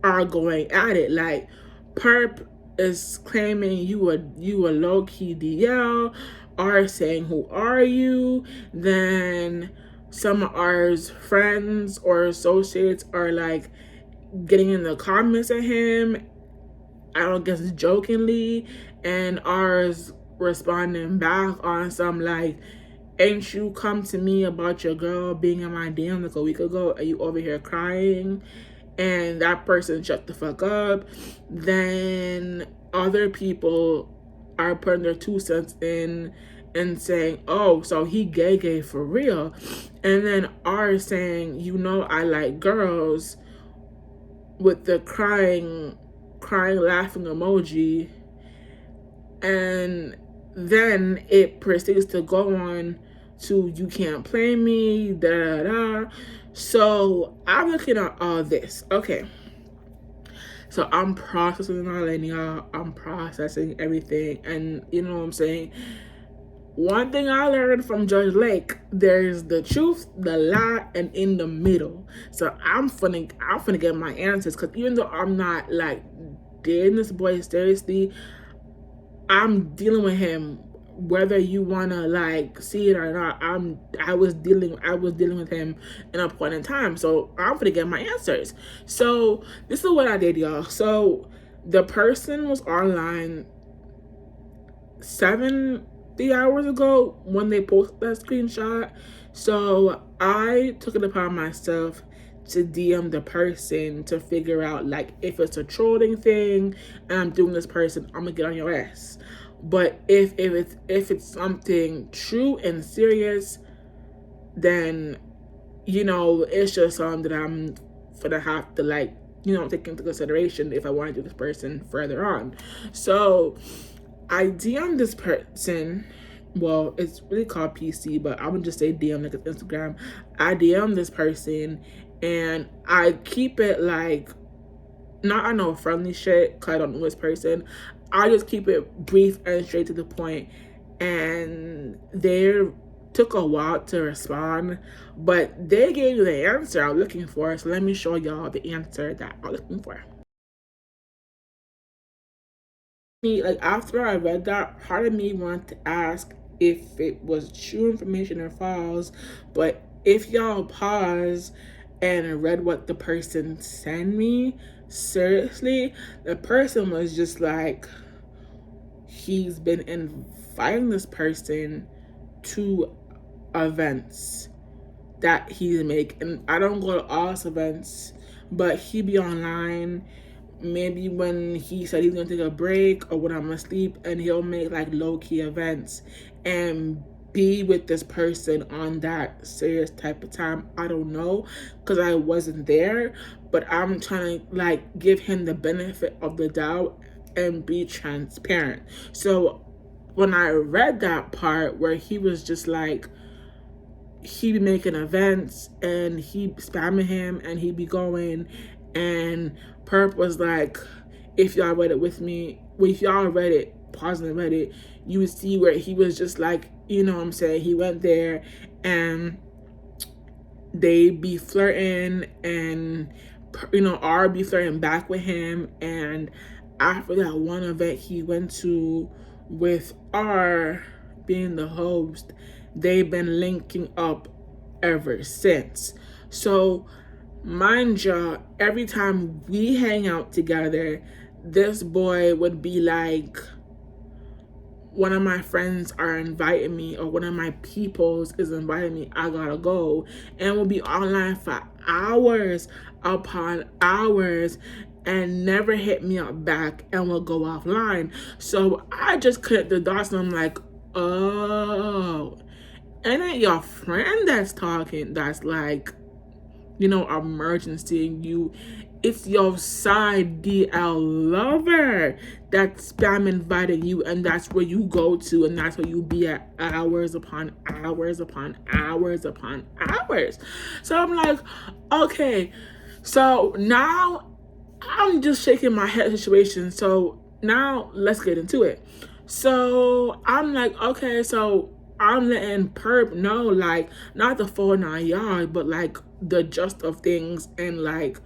are going at it. Like, Perp is claiming you a low-key DL, R saying who are you, then some of R's friends or associates are like getting in the comments at him, I don't guess jokingly, and R's responding back on some like, ain't you come to me about your girl being in my DM like a week ago? Are you over here crying? And that person shut the fuck up. Then other people are putting their 2 cents in and saying, oh, so he gay for real. And then R is saying, I like girls, with the crying laughing emoji. And then it proceeds to go on to, you can't play me, da da da. So I'm looking at all this. Okay. So I'm processing all that, y'all. I'm processing everything. And you know what I'm saying? One thing I learned from Judge Lake, there's the truth, the lie, and in the middle. So I'm finna get my answers, because even though I'm not like dating this boy seriously, I'm dealing with him whether you wanna like see it or not. I was dealing with him in a point in time. So I'm gonna get my answers. So this is what I did, y'all. So the person was online 70 hours ago when they posted that screenshot. So I took it upon myself to DM the person to figure out like if it's a trolling thing and I'm doing this person, I'm gonna get on your ass. But if it's something true and serious, then it's just something that I'm gonna have to take into consideration if I want to do this person further on. So I DM this person. Well, it's really called PC, but I would just say DM like it's Instagram. I DM this person and I keep it like, not I know friendly shit because I don't know this person. I just keep it brief and straight to the point. And they took a while to respond, but they gave you the answer I was looking for. So let me show y'all the answer that I was looking for. Like after I read that, part of me wanted to ask if it was true information or false, but if y'all pause and read what the person sent me, seriously, the person was just like, he's been inviting this person to events that he make, and I don't go to all his events, but he be online maybe when he said he's gonna take a break or when I'm asleep, and he'll make like low-key events and be with this person on that serious type of time. I don't know because I wasn't there, but I'm trying to like give him the benefit of the doubt and be transparent. So when I read that part where he was just like, he be making events and he spamming him and he be going, and Perp was like, if y'all read it with me, well, if y'all read it, pause and read it, you would see where he was just like, you know what I'm saying, he went there and they be flirting and, you know, R be flirting back with him. And after that one event he went to with R being the host, they've been linking up ever since. So mind you, every time we hang out together, this boy would be like, one of my friends are inviting me or one of my peoples is inviting me, I gotta go. And we'll be online for hours upon hours and never hit me up back and we'll go offline. So I just connect the dots and I'm like, oh, and then your friend that's talking, that's like, you know, emergency, you, it's your side DL lover that's spam inviting you, and that's where you go to, and that's where you be at hours upon hours upon hours upon hours. So I'm like, okay, so now I'm just shaking my head situation. So now let's get into it. So I'm like, okay, so I'm letting Perp know, like, not the full 9 yards, but like the gist of things and like,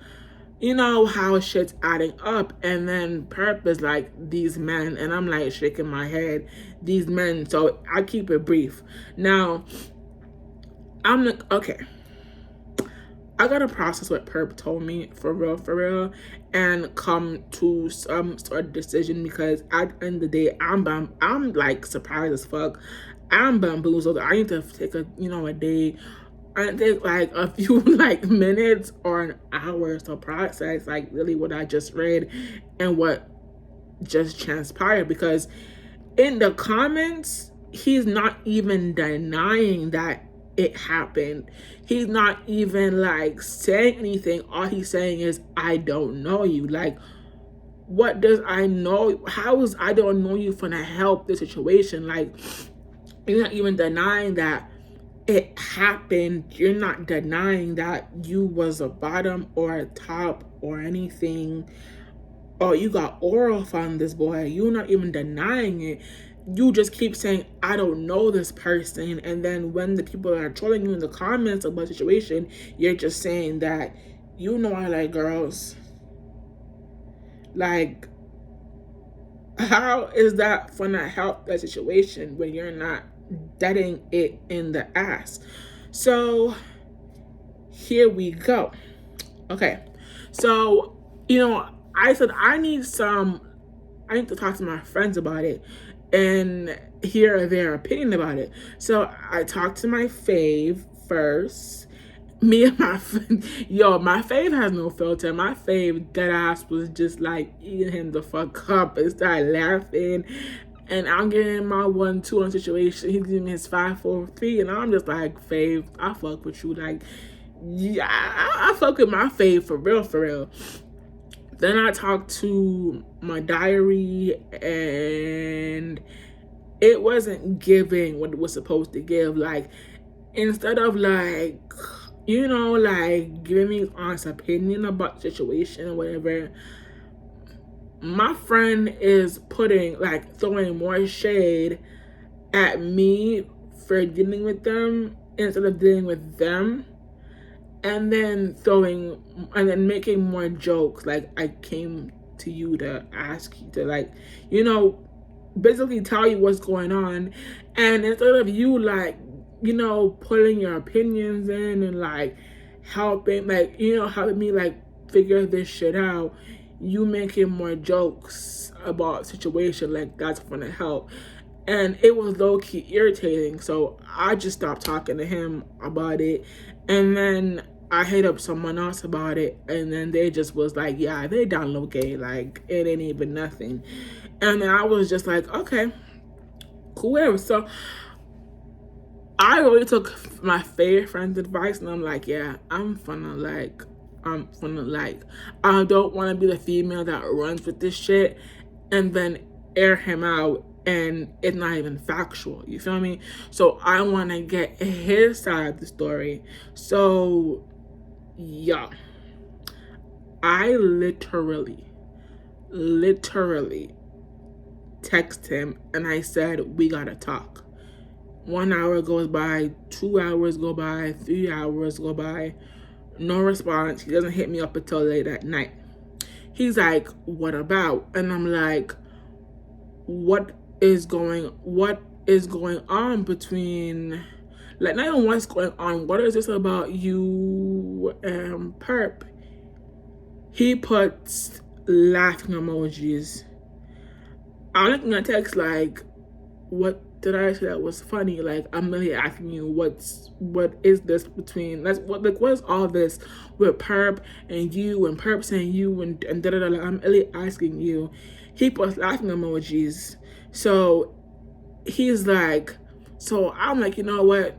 you know, how shit's adding up. And then Perp is like, these men, and I'm like shaking my head, these men. So I keep it brief. Now, I'm like, okay, I gotta process what Perp told me for real, and come to some sort of decision, because at the end of the day, I'm like surprised as fuck. I'm bamboozled. I need to take a, you know, a day. I take like a few like minutes or an hour to process like really what I just read and what just transpired, because in the comments he's not even denying that it happened. He's not even like saying anything. All he's saying is, I don't know you. Like, what does I know? How is I don't know you gonna help the situation? Like, you're not even denying that it happened. You're not denying that you was a bottom or a top or anything, or you got oral from this boy. You're not even denying it. You just keep saying, I don't know this person. And then when the people are trolling you in the comments about the situation, you're just saying that, you know, I like girls. Like, how is that gonna help that situation when you're not deading it in the ass? So here we go. Okay, so, you know, I said I need to talk to my friends about it and hear their opinion about it. So I talked to my fave first. Me and my friend, yo, my fave has no filter. My fave dead ass was just like eating him the fuck up and started laughing. And I'm getting my 1-2 on situation. He's giving me his 5-4-3, and I'm just like, fave, I fuck with you. Like, yeah, I fuck with my fave for real. Then I talked to my diary, and it wasn't giving what it was supposed to give. Like, instead of like, like giving me an honest opinion about the situation or whatever, my friend is throwing more shade at me for dealing with them instead of dealing with them, and then making more jokes. Like, I came to you to ask you to basically tell you what's going on, and instead of you putting your opinions in and helping me figure this shit out, you making more jokes about situation like that's gonna help. And it was low-key irritating, so I just stopped talking to him about it, and then I hit up someone else about it, and then they just was like, yeah, they down low gay, like it ain't even nothing. And then I was just like, okay, cool, whatever. So I really took my favorite friend's advice, and I'm like, yeah, I don't want to be the female that runs with this shit and then air him out and it's not even factual. You feel me? So I want to get his side of the story. So, yeah, I literally text him and I said, we gotta talk. 1 hour goes by, 2 hours go by, 3 hours go by, no response. He doesn't hit me up until late at night. He's like, what about? And I'm like, what is going on between, not even what's going on, what is this about you and Perp? He puts laughing emojis. I'm looking at text like, what did I say that was funny? Like, I'm really asking you, what is this between, what is all this with Perp and you and Perp saying you and da da da. I'm really asking you. He puts laughing emojis. So he's like, so I'm like, you know what?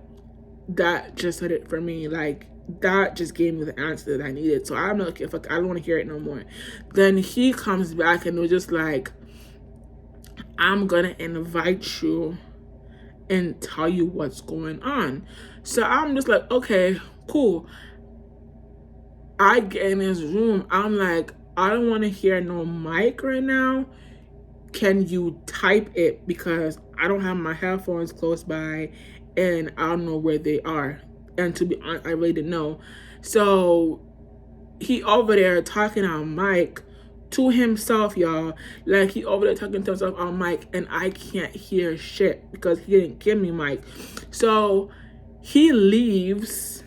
That just said it for me. Like, that just gave me the answer that I needed. So I'm like, I don't want to hear it no more. Then he comes back and was just like, I'm gonna invite you and tell you what's going on. So I'm just like, okay, cool. I get in his room. I'm like, I don't want to hear no mic right now. Can you type it? Because I don't have my headphones close by and I don't know where they are. And to be honest, I really didn't know. So he over there talking on mic to himself, y'all. Like, he over there talking to himself on mic and I can't hear shit because he didn't give me mic. So he leaves,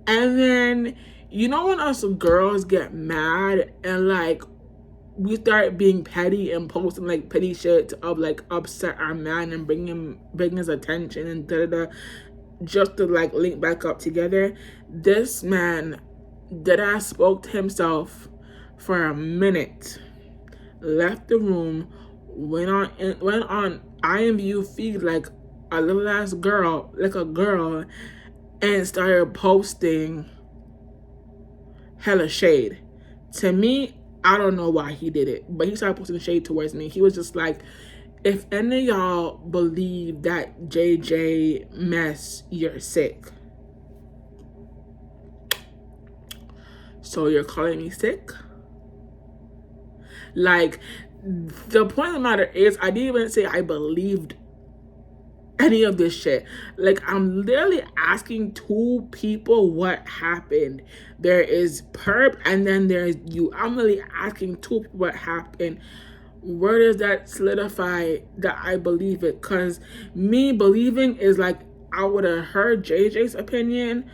and then when us girls get mad and we start being petty and posting petty shit of upset our man and bring his attention and just to link back up together. This man that I spoke to himself for a minute, left the room, went on Imvu feed like a little ass girl, like a girl, and started posting hella shade to me. I don't know why he did it, but he started posting shade towards me. He was just like, if any of y'all believe that JJ mess, you're sick. So you're calling me sick? The point of the matter is, I didn't even say I believed any of this shit. I'm literally asking two people what happened. There is Perp and then there's you. I'm really asking two people what happened. Where does that solidify that I believe it? Because me believing is I would have heard JJ's opinion,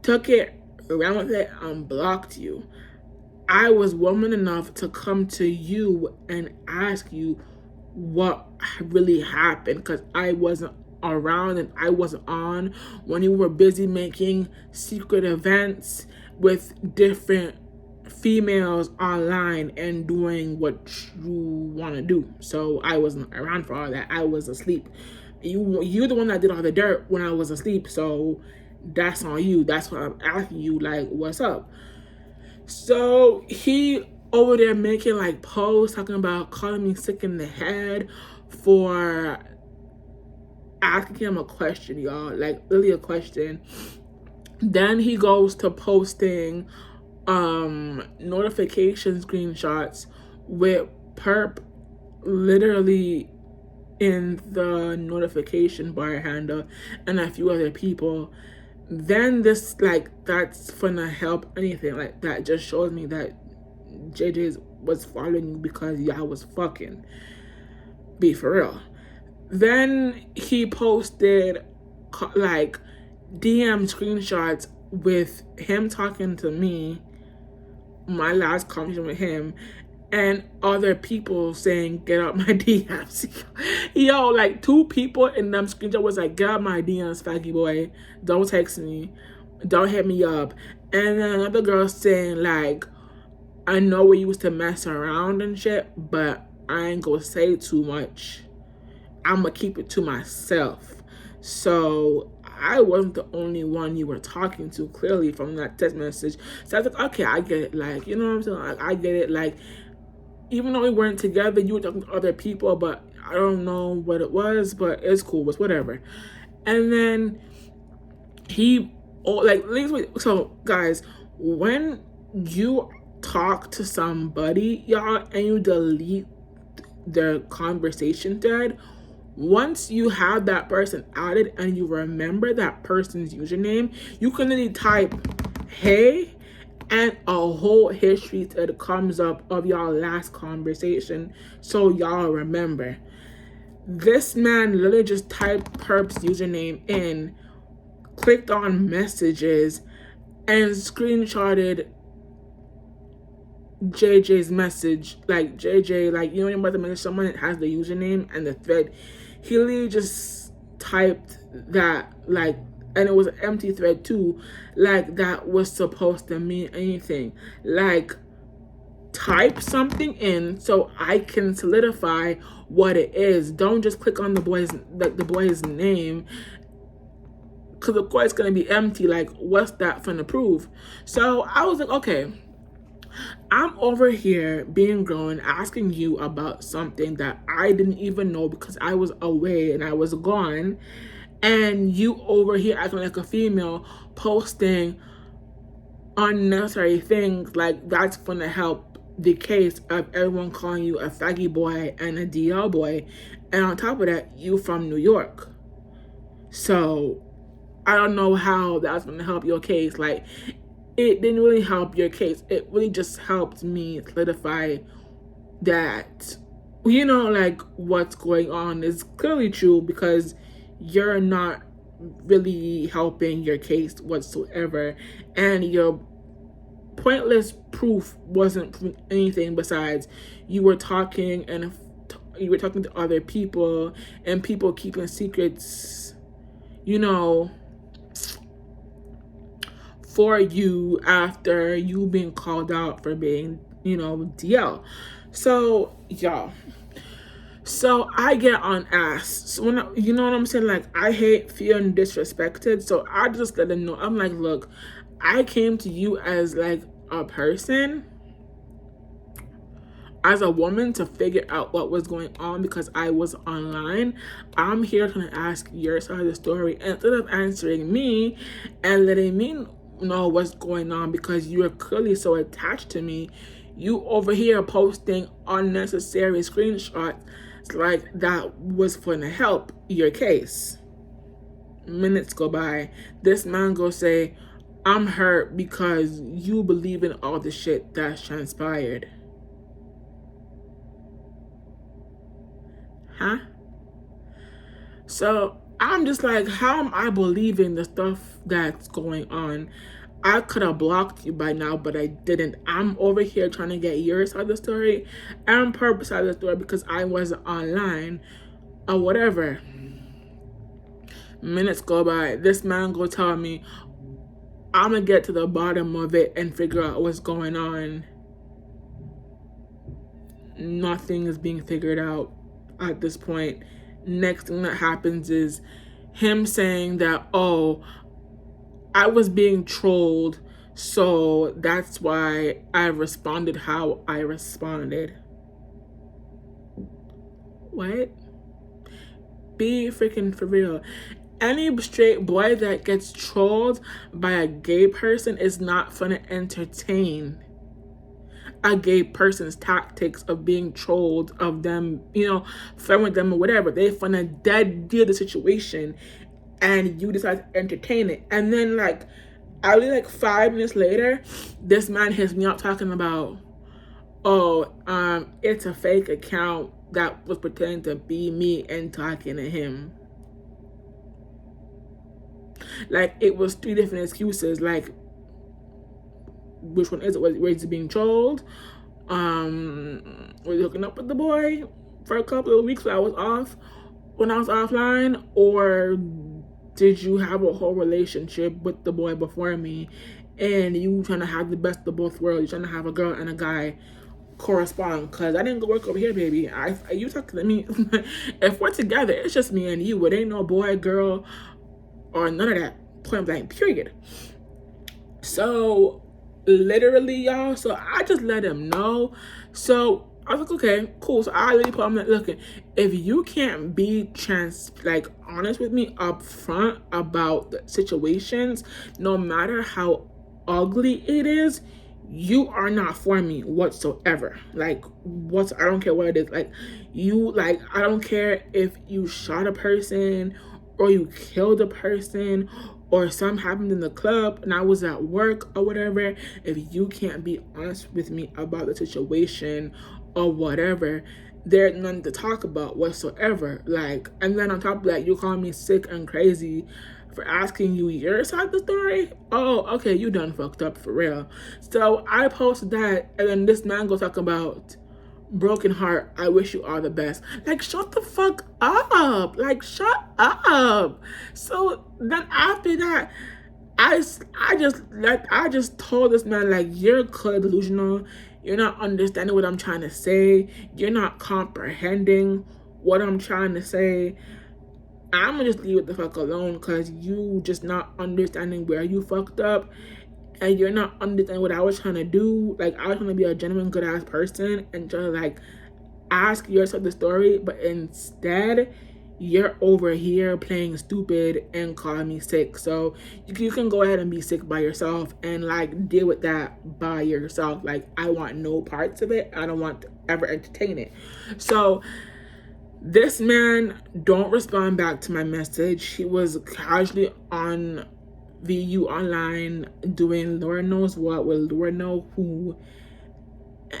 took it, ran with it, and blocked you. I was woman enough to come to you and ask you what really happened, because I wasn't around and I wasn't on when you were busy making secret events with different females online and doing what you want to do. So I wasn't around for all that. I was asleep. You're the one that did all the dirt when I was asleep, so that's on you. That's why I'm asking you, what's up? So he over there making like posts talking about calling me sick in the head for asking him a question, y'all. Like really a question. Then he goes to posting notification screenshots with perp literally in the notification bar handle and a few other people. Then this, like, that's gonna help anything. Like, that just shows me that JJ was following you because y'all was fucking. Be for real. Then he posted like DM screenshots with him talking to me, my last conversation with him, and other people saying get out my DMs. Yo, like 2 people in them screenshot was like, get out my DMs, faggy boy. Don't text me. Don't hit me up. And then another girl saying like, I know we used to mess around and shit, but I ain't gonna say too much. I'm gonna keep it to myself. So I wasn't the only one you were talking to, clearly, from that text message. So I was like, okay, I get it. Like, you know what I'm saying? Like, I get it. Like, even though we weren't together, you were talking to other people, but I don't know what it was, but it's cool. It's whatever. And then so guys, when you talk to somebody, y'all, and you delete their conversation thread, once you have that person added and you remember that person's username, you can literally type hey, and a whole history thread comes up of y'all last conversation, so y'all remember. This man literally just typed perp's username in, clicked on messages, and screenshotted JJ's message. Like, JJ, like, you know, you're about to message someone that has the username and the thread. He literally just typed that, like, and it was an empty thread too, like that was supposed to mean anything. Like, type something in so I can solidify what it is. Don't just click on the boy's name, because of course it's gonna be empty. Like, what's that finna prove? So I was like, okay, I'm over here being grown, asking you about something that I didn't even know because I was away and I was gone. And you over here acting like a female, posting unnecessary things like that's gonna help the case of everyone calling you a faggy boy and a DL boy. And on top of that, you from New York. So I don't know how that's gonna help your case. Like, it didn't really help your case. It really just helped me solidify that, you know, like, what's going on is clearly true, because you're not really helping your case whatsoever, and your pointless proof wasn't proving anything besides you were talking to other people and people keeping secrets, you know, for you after you being called out for being, you know, DL. So y'all, so I get on ass. So when you know what I'm saying, like, I hate feeling disrespected. So I just let them know. I'm like, look, I came to you as like a person, as a woman, to figure out what was going on because I was online. I'm here trying to ask your side of the story instead of answering me and letting me know what's going on, because you are clearly so attached to me. You over here posting unnecessary screenshots like that was going to help your case. Minutes go by. This man go say, I'm hurt because you believe in all the shit that's transpired. Huh? So I'm just like, how am I believing the stuff that's going on? I could have blocked you by now, but I didn't. I'm over here trying to get your side of the story and purpose side of the story because I wasn't online or whatever. Minutes go by. This man go tell me, I'm gonna get to the bottom of it and figure out what's going on. Nothing is being figured out at this point. Next thing that happens is him saying that, oh, I was being trolled, So that's why I responded how I responded. What? Be freaking for real. Any straight boy that gets trolled by a gay person is not gonna entertain a gay person's tactics of being trolled, of them, flirting with them or whatever. They finna dead deal the situation and you decide to entertain it. And then I believe 5 minutes later, this man hits me up talking about, it's a fake account that was pretending to be me and talking to him. It was 3 different excuses. Which one is it? Was he being trolled? Was he hooking up with the boy for a couple of weeks when I was offline? Or did you have a whole relationship with the boy before me and you trying to have the best of both worlds? You're trying to have a girl and a guy correspond? Because I didn't go work over here, baby. You talking to me. If we're together, it's just me and you. It ain't no boy, girl, or none of that. Point blank, period. So literally, y'all, so I just let him know. So I was like, okay, cool. So I literally put him looking, if you can't be honest with me up front about the situations, no matter how ugly it is, you are not for me whatsoever. I don't care what it is. I don't care if you shot a person or you killed a person or something happened in the club and I was at work or whatever. If you can't be honest with me about the situation or whatever, there's none to talk about whatsoever. And then on top of that, you call me sick and crazy for asking you your side of the story. Oh, okay, you done fucked up for real. So I posted that, and then this man goes talking about, broken heart, I wish you all the best. Shut the fuck up. Shut up. So then after that, I just told this man, you're clearly delusional. You're not understanding what I'm trying to say. You're not comprehending what I'm trying to say. I'm gonna just leave it the fuck alone, because you just not understanding where you fucked up, and you're not understanding what I was trying to do. I was trying to be a genuine, good ass person and try to ask yourself the story, but instead you're over here playing stupid and calling me sick. So you can go ahead and be sick by yourself and deal with that by yourself. I want no parts of it. I don't want to ever entertain it. So this man don't respond back to my message. He was casually on VU online doing Lord knows what with Lord know who,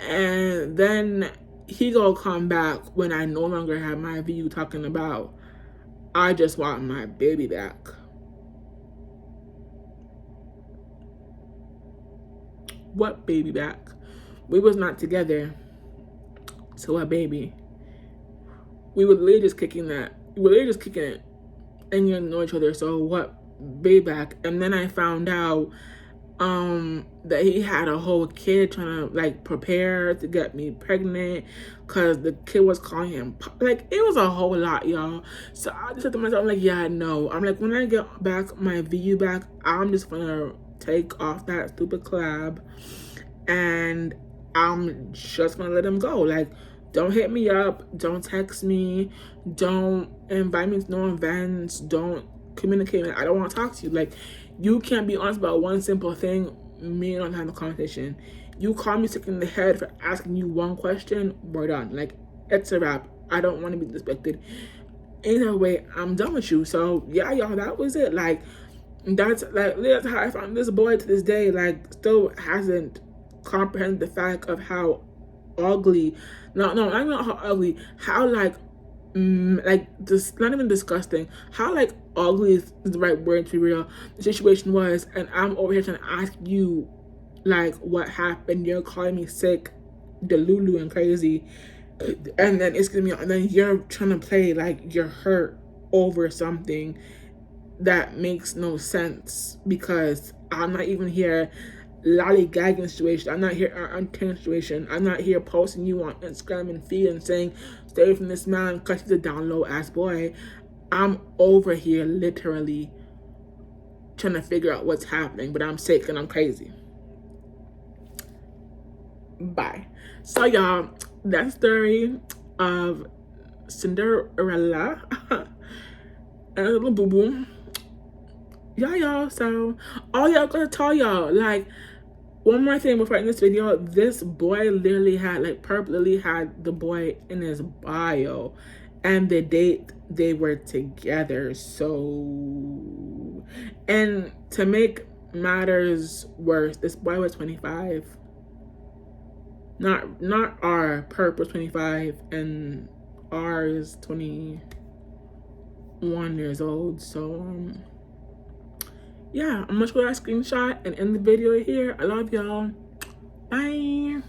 and then he gonna come back when I no longer have my VU talking about, I just want my baby back. What baby back? We was not together. So what baby? We were literally just kicking that. We were literally just kicking it. And you know each other, so what baby back? And then I found out that he had a whole kid trying to prepare to get me pregnant, because the kid was calling him it was a whole lot, y'all. So I just said to myself, I'm yeah, no. I'm when I get back my VU back, I'm just gonna take off that stupid collab and I'm just gonna let him go. Don't hit me up, don't text me, don't invite me to no events, don't communicate. I don't want to talk to you. You can't be honest about one simple thing, me and I have a conversation. You call me sick in the head for asking you one question, we're done. It's a wrap. I don't want to be disrespected. Either way, I'm done with you. So yeah, y'all, that was it. That's how I found this boy to this day. Still hasn't comprehended the fact of how ugly, not even how ugly, how this, not even disgusting, how ugly is the right word to be real, the situation was. And I'm over here trying to ask you what happened. You're calling me sick, delulu and crazy, and then and then you're trying to play you're hurt over something that makes no sense, because I'm not even here lollygagging situation. I'm not here entertaining situation. I'm not here posting you on Instagram and feed and saying stay away from this man because he's a down low ass boy. I'm over here literally trying to figure out what's happening, but I'm sick and I'm crazy. Bye. So y'all, that story of Cinderella and a little boo boo. Y'all. So all y'all gonna tell y'all, like, one more thing before I end this video. This boy literally had, like, Perp literally had the boy in his bio and the date they were together. So, and to make matters worse, this boy was 25. Not our Perp was 25 and R is 21 years old. So yeah, I'm gonna show that screenshot and end the video here. I love y'all. Bye.